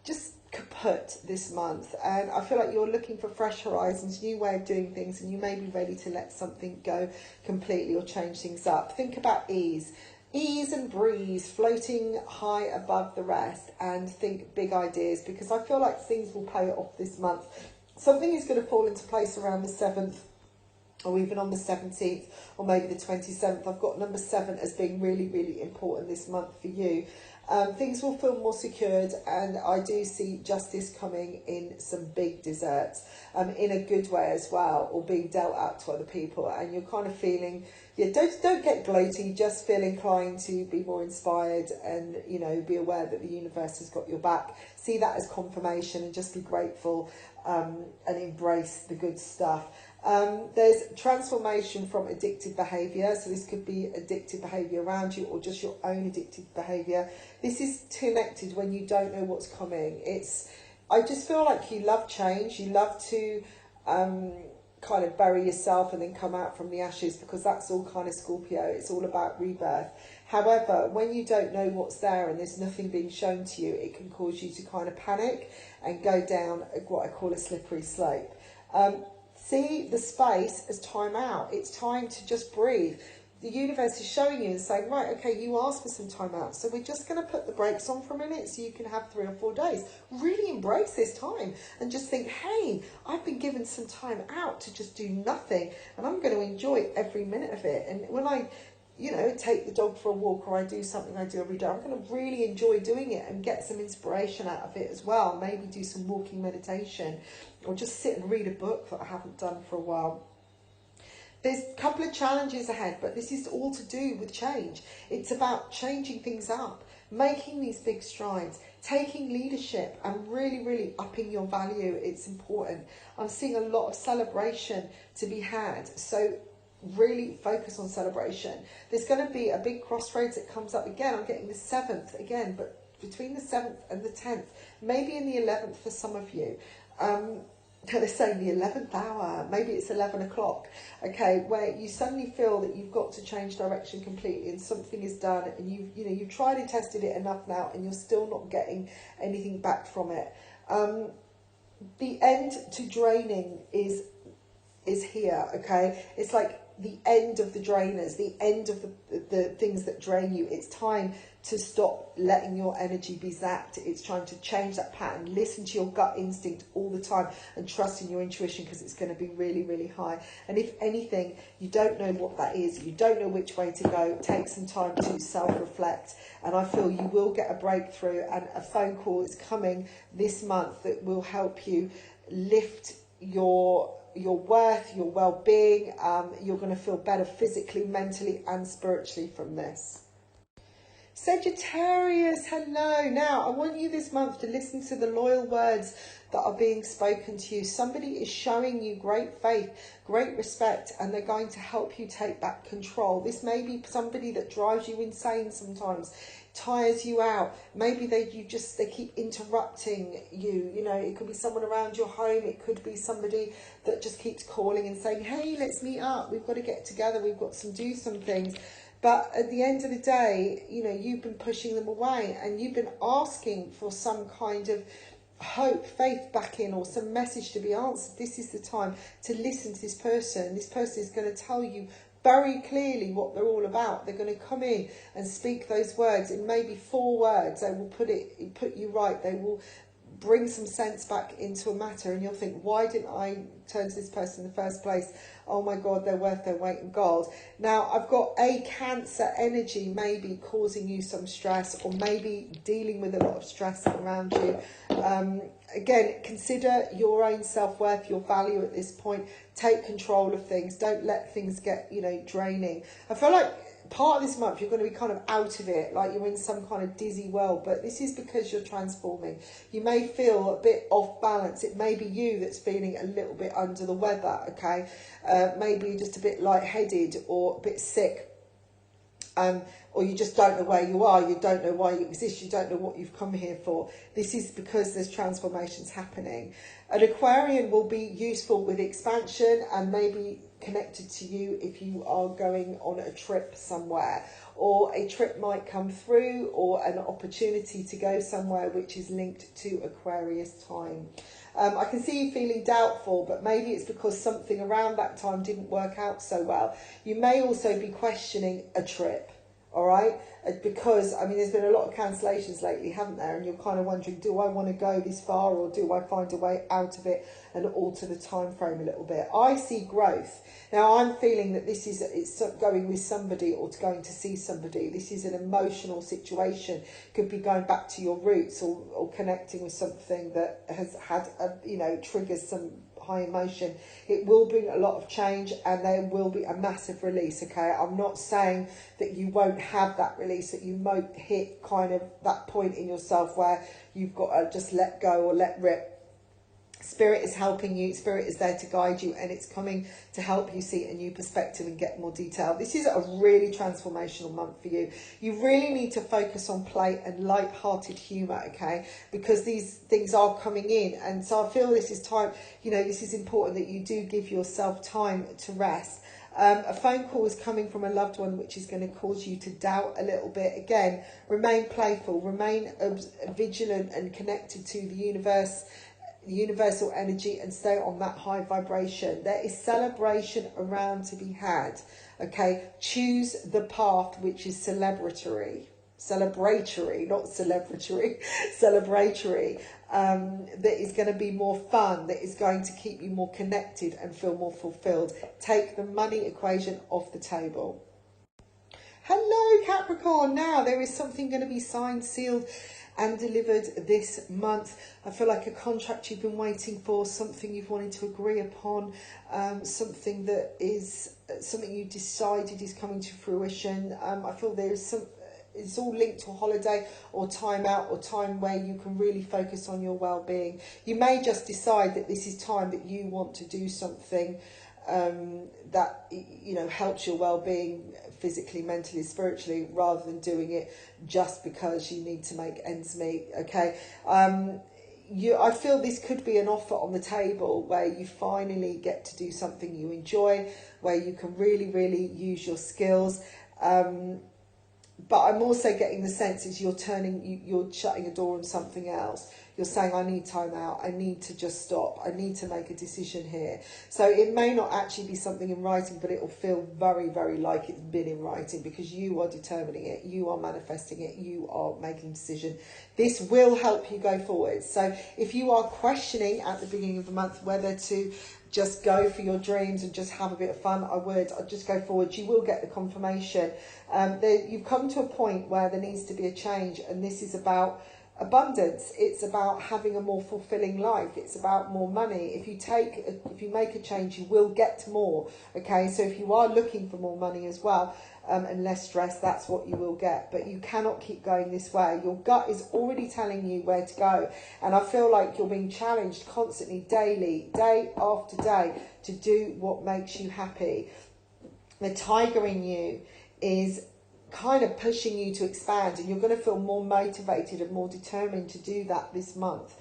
just kaput this month. And I feel like you're looking for fresh horizons, new way of doing things, and you may be ready to let something go completely or change things up. Think about ease. Ease and breeze, floating high above the rest, and think big ideas, because I feel like things will pay off this month. Something is going to fall into place around the 7th, or even on the 17th, or maybe the 27th. I've got number 7 as being really, really important this month for you. Things will feel more secured, and I do see justice coming in some big desserts, in a good way as well, or being dealt out to other people. And you're kind of feeling, yeah, don't get gloaty, just feel inclined to be more inspired and, you know, be aware that the universe has got your back. See that as confirmation and just be grateful, and embrace the good stuff. There's transformation from addictive behaviour, so this could be addictive behaviour around you or just your own addictive behaviour. This is connected when you don't know what's coming. I just feel like you love change, you love to kind of bury yourself and then come out from the ashes, because that's all kind of Scorpio. It's all about rebirth. However, when you don't know what's there and there's nothing being shown to you, it can cause you to kind of panic and go down what I call a slippery slope. See the space as time out. It's time to just breathe. The universe is showing you and saying, right, okay, you asked for some time out, so we're just going to put the brakes on for a minute so you can have 3 or 4 days. Really embrace this time and just think, hey, I've been given some time out to just do nothing, and I'm going to enjoy every minute of it. And when I, you know, take the dog for a walk, or I do something I do every day, I'm going to really enjoy doing it and get some inspiration out of it as well. Maybe do some walking meditation, or just sit and read a book that I haven't done for a while. There's a couple of challenges ahead, but this is all to do with change. It's about changing things up, making these big strides, taking leadership and really, really upping your value. It's important. I'm seeing a lot of celebration to be had, so really focus on celebration. There's going to be a big crossroads that comes up again. I'm getting the 7th again, but between the 7th and the 10th, maybe in the 11th for some of you. They're saying the 11th hour, maybe it's 11 o'clock, okay, where you suddenly feel that you've got to change direction completely and something is done, and you've tried and tested it enough now and you're still not getting anything back from it. The end to draining is here, okay? It's like the end of the drainers, the end of the things that drain you. It's time to stop letting your energy be zapped. It's trying to change that pattern. Listen to your gut instinct all the time and trust in your intuition, because it's going to be really, really high. And if anything, you don't know what that is, you don't know which way to go, take some time to self-reflect. And I feel you will get a breakthrough, and a phone call is coming this month that will help you lift your worth, your well-being. You're going to feel better physically, mentally and spiritually from this. Sagittarius, hello. Now, I want you this month to listen to the loyal words that are being spoken to you. Somebody is showing you great faith, great respect, and they're going to help you take back control. This may be somebody that drives you insane sometimes, tires you out. Maybe they keep interrupting you. You know, it could be someone around your home. It could be somebody that just keeps calling and saying, hey, let's meet up. We've got to get together. We've got to do some things. But at the end of the day, you know, you've been pushing them away, and you've been asking for some kind of hope, faith back in, or some message to be answered. This is the time to listen to this person. This person is going to tell you very clearly what they're all about. They're going to come in and speak those words in maybe 4 words. They will put you right. They will bring some sense back into a matter, and you'll think, why didn't I turn to this person in the first place? Oh my God, they're worth their weight in gold. Now, I've got a Cancer energy maybe causing you some stress, or maybe dealing with a lot of stress around you. Again, consider your own self-worth, your value at this point. Take control of things. Don't let things get, draining. I feel like part of this month you're going to be kind of out of it, like you're in some kind of dizzy world, but this is because you're transforming. You may feel a bit off balance. It may be you that's feeling a little bit under the weather, okay? Maybe just a bit lightheaded or a bit sick. Or you just don't know where you are, you don't know why you exist, you don't know what you've come here for. This is because there's transformations happening. An Aquarian will be useful with expansion and maybe connected to you if you are going on a trip somewhere, or a trip might come through, or an opportunity to go somewhere which is linked to Aquarius time. I can see you feeling doubtful, but maybe it's because something around that time didn't work out so well. You may also be questioning a trip. All right, because there's been a lot of cancellations lately, haven't there? And you're kind of wondering, do I want to go this far, or do I find a way out of it and alter the time frame a little bit? I see growth. Now, I'm feeling that it's going with somebody, or going to see somebody. This is an emotional situation. Could be going back to your roots, or connecting with something that has had triggers some high emotion. It will bring a lot of change, and there will be a massive release, okay? I'm not saying that you won't have that release, that you won't hit kind of that point in yourself where you've got to just let go or let rip. Spirit is helping you. Spirit is there to guide you, and it's coming to help you see a new perspective and get more detail. This is a really transformational month for you. You really need to focus on play and light-hearted humour, okay? Because these things are coming in, and so I feel this is time, this is important that you do give yourself time to rest. A phone call is coming from a loved one, which is going to cause you to doubt a little bit. Again, remain playful, remain vigilant and connected to the universal energy, and stay on that high vibration. There is celebration around to be had, okay? Choose the path which is celebratory, not celebratory, celebratory, that is going to be more fun, that is going to keep you more connected and feel more fulfilled. Take the money equation off the table. Hello, Capricorn. Now, there is something going to be signed, sealed and delivered this month. I feel like a contract you've been waiting for, something you've wanted to agree upon, something that is something you decided is coming to fruition. I feel there is it's all linked to a holiday or time out, or time where you can really focus on your well-being. You may just decide that this is time that you want to do something that helps your well-being physically, mentally, spiritually, rather than doing it just because you need to make ends meet, okay? I feel this could be an offer on the table where you finally get to do something you enjoy, where you can really, really use your skills. But I'm also getting the sense is you're shutting a door on something else. You're saying, I need time out. I need to just stop. I need to make a decision here. So it may not actually be something in writing, but it will feel very, very like it's been in writing, because you are determining it. You are manifesting it. You are making a decision. This will help you go forward. So if you are questioning at the beginning of the month whether to just go for your dreams and just have a bit of fun, I'd just go forward. You will get the confirmation. You've come to a point where there needs to be a change, and this is about abundance. It's about having a more fulfilling life. It's about more money. If you make a change, you will get more. Okay, so if you are looking for more money as well, and less stress, that's what you will get. But you cannot keep going this way. Your gut is already telling you where to go, and I feel like you're being challenged constantly, daily, day after day, to do what makes you happy. The tiger in you is kind of pushing you to expand, and you're going to feel more motivated and more determined to do that this month.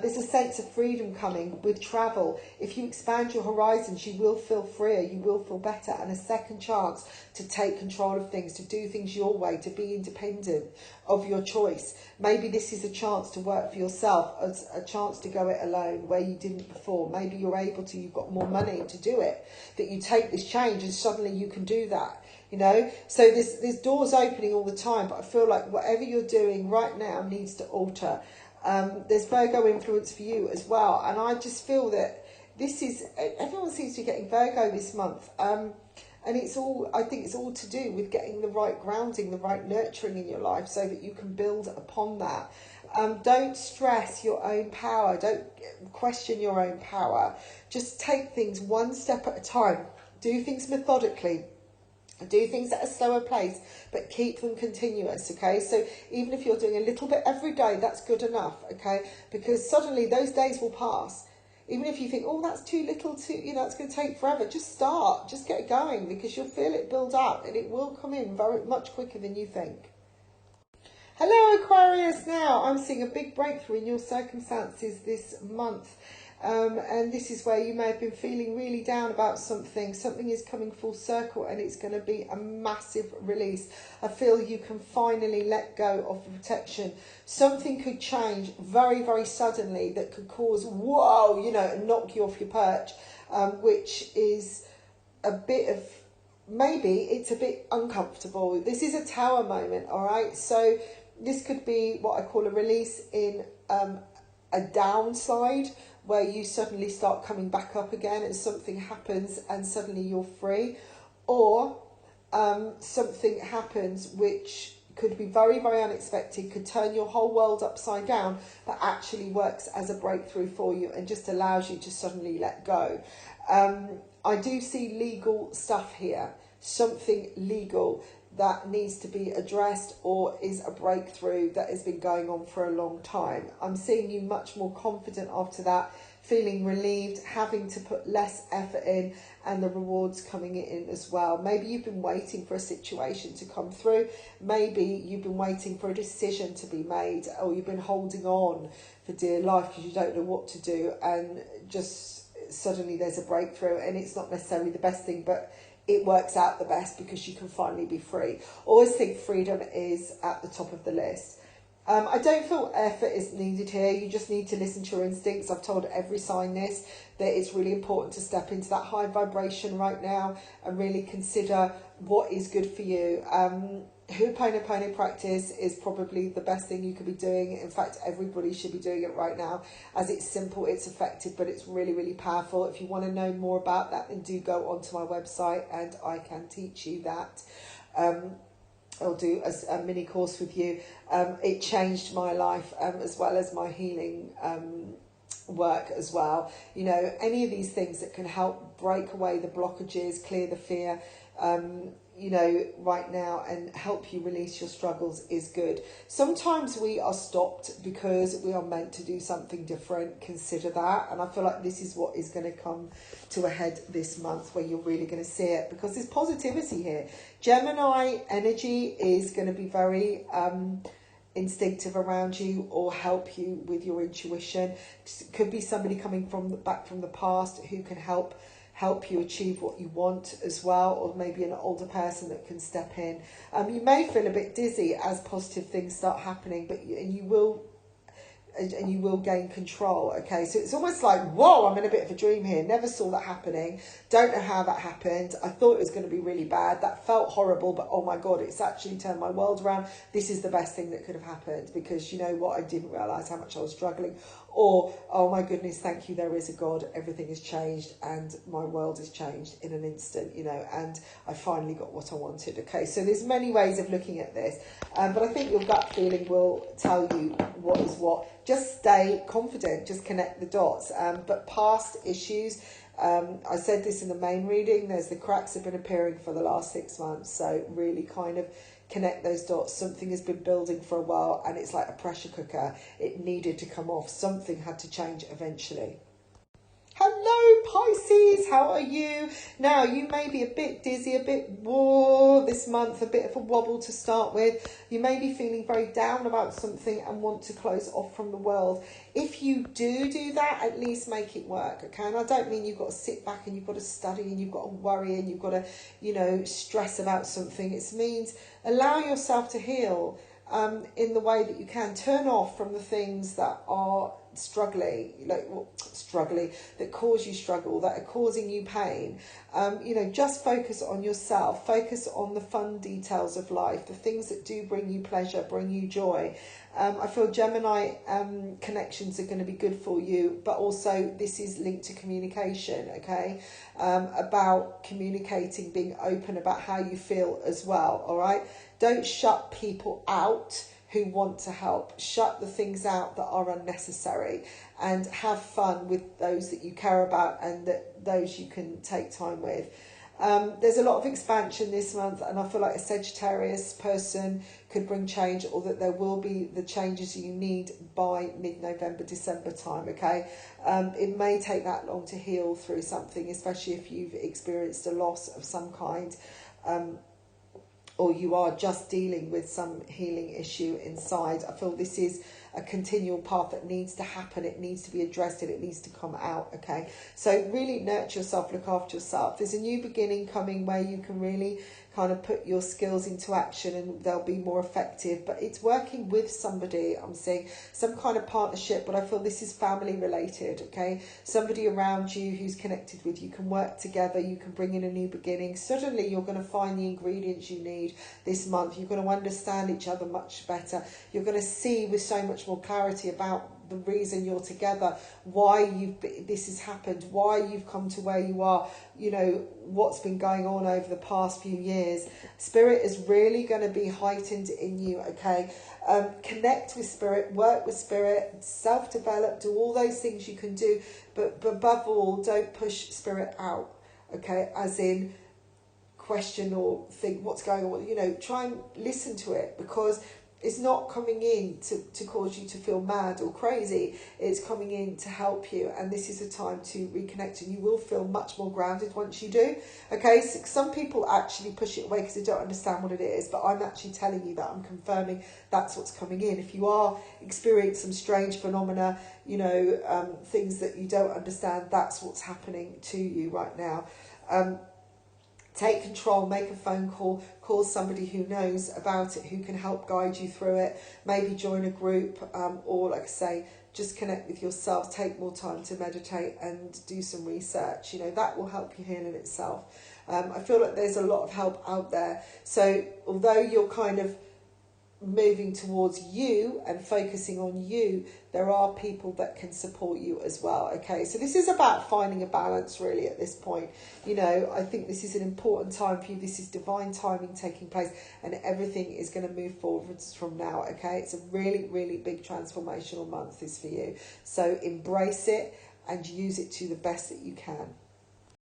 There's a sense of freedom coming with travel. If you expand your horizons, you will feel freer, you will feel better, and a second chance to take control of things, to do things your way, to be independent of your choice. Maybe this is a chance to work for yourself, a chance to go it alone where you didn't before. Maybe you're able to, you've got more money to do it, that you take this change and suddenly you can do that. You know, so there's doors opening all the time, but I feel like whatever you're doing right now needs to alter. There's Virgo influence for you as well, and I just feel that this is, everyone seems to be getting Virgo this month, and it's all, I think it's all to do with getting the right grounding, the right nurturing in your life so that you can build upon that. Don't stress your own power, don't question your own power, just take things one step at a time, do things methodically. Do things at a slower pace, but keep them continuous, okay? So even if you're doing a little bit every day, that's good enough, okay? Because suddenly those days will pass. Even if you think, oh, that's too little, you know, it's going to take forever. Just start, just get going, because you'll feel it build up and it will come in very much quicker than you think. Hello, Aquarius. Now, I'm seeing a big breakthrough in your circumstances this month. And this is where you may have been feeling really down about something. Something is coming full circle and it's going to be a massive release. I feel you can finally let go of the protection. Something could change very, very suddenly that could cause, whoa, you know, and knock you off your perch, which is a bit of, maybe it's a bit uncomfortable. This is a tower moment, all right? So this could be what I call a release in a downside, where you suddenly start coming back up again and something happens and suddenly you're free, or something happens which could be very, very unexpected, could turn your whole world upside down, but actually works as a breakthrough for you and just allows you to suddenly let go. I do see legal stuff here, something legal that needs to be addressed or is a breakthrough that has been going on for a long time. I'm seeing you much more confident after that, feeling relieved, having to put less effort in, and the rewards coming in as well. Maybe you've been waiting for a situation to come through. Maybe you've been waiting for a decision to be made, or you've been holding on for dear life because you don't know what to do, and just suddenly there's a breakthrough, and it's not necessarily the best thing, but it works out the best because you can finally be free. Always think freedom is at the top of the list. I don't feel effort is needed here. You just need to listen to your instincts. I've told every sign this, that it's really important to step into that high vibration right now and really consider what is good for you. Ho'oponopono practice is probably the best thing you could be doing. In fact, everybody should be doing it right now, as it's simple, it's effective, but it's really, really powerful. If you want to know more about that, then do go onto my website and I can teach you that. I'll do a mini course with you. It changed my life as well as my healing work as well. You know, any of these things that can help break away the blockages, clear the fear, you know, right now, and help you release your struggles is good. Sometimes we are stopped because we are meant to do something different. Consider that. And I feel like this is what is going to come to a head this month, where you're really going to see it, because there's positivity here. Gemini energy is going to be very instinctive around you, or help you with your intuition. It could be somebody coming back from the past who can help you achieve what you want as well, or maybe an older person that can step in. You may feel a bit dizzy as positive things start happening, but you will gain control, okay? So it's almost like, whoa, I'm in a bit of a dream here. Never saw that happening. Don't know how that happened. I thought it was going to be really bad. That felt horrible, but oh my God, it's actually turned my world around. This is the best thing that could have happened, because you know what? I didn't realise how much I was struggling. Or, oh my goodness, thank you, there is a God. Everything has changed and my world has changed in an instant, you know, and I finally got what I wanted, okay? So there's many ways of looking at this, but I think your gut feeling will tell you what is what. Just stay confident, just connect the dots. But past issues, I said this in the main reading, there's the cracks have been appearing for the last 6 months. So really kind of connect those dots. Something has been building for a while and it's like a pressure cooker. It needed to come off. Something had to change eventually. Hello, Pisces, how are you? Now, you may be a bit dizzy, a bit whoa this month, a bit of a wobble to start with. You may be feeling very down about something and want to close off from the world. If you do that, at least make it work, okay? And I don't mean you've got to sit back and you've got to study and you've got to worry and you've got to, you know, stress about something. It means allow yourself to heal in the way that you can. Turn off from the things that are struggling, that cause you struggle, that are causing you pain. You know, just focus on yourself, focus on the fun details of life, the things that do bring you pleasure, bring you joy. I feel Gemini connections are going to be good for you, but also this is linked to communication, okay? About communicating, being open about how you feel as well, all right? Don't shut people out who want to help. Shut the things out that are unnecessary and have fun with those that you care about and those you can take time with. There's a lot of expansion this month, and I feel like a Sagittarius person could bring change, or that there will be the changes you need by mid-November, December time, okay? It may take that long to heal through something, especially if you've experienced a loss of some kind, or you are just dealing with some healing issue inside. I feel this is a continual path that needs to happen. It needs to be addressed and it needs to come out, okay? So really nurture yourself, look after yourself. There's a new beginning coming where you can really kind of put your skills into action and they'll be more effective. But it's working with somebody. I'm seeing some kind of partnership, but I feel this is family related, okay? Somebody around you who's connected with you can work together. You can bring in a new beginning. Suddenly you're going to find the ingredients you need this month. You're going to understand each other much better. You're going to see with so much more clarity about the reason you're together, why this has happened, why you've come to where you are, you know, what's been going on over the past few years. Spirit is really going to be heightened in you, okay? Connect with spirit, work with spirit, self-develop, do all those things you can do, but above all, don't push spirit out, okay? As in question or think what's going on, you know, try and listen to it, because it's not coming in to cause you to feel mad or crazy. It's coming in to help you. And this is a time to reconnect. And you will feel much more grounded once you do. Okay, so some people actually push it away because they don't understand what it is. But I'm actually telling you that. I'm confirming that's what's coming in. If you are experiencing some strange phenomena, you know, things that you don't understand, that's what's happening to you right now. Take control, make a phone call, call somebody who knows about it, who can help guide you through it. Maybe join a group, or like I say, just connect with yourself. Take more time to meditate and do some research. You know, that will help you heal in itself. I feel like there's a lot of help out there. So although you're kind of moving towards you and focusing on you, there are people that can support you as well, okay? So this is about finding a balance really at this point. You know, I think this is an important time for you. This is divine timing taking place, and everything is going to move forwards from now, okay? It's a really, really big transformational month this for you. So embrace it and use it to the best that you can.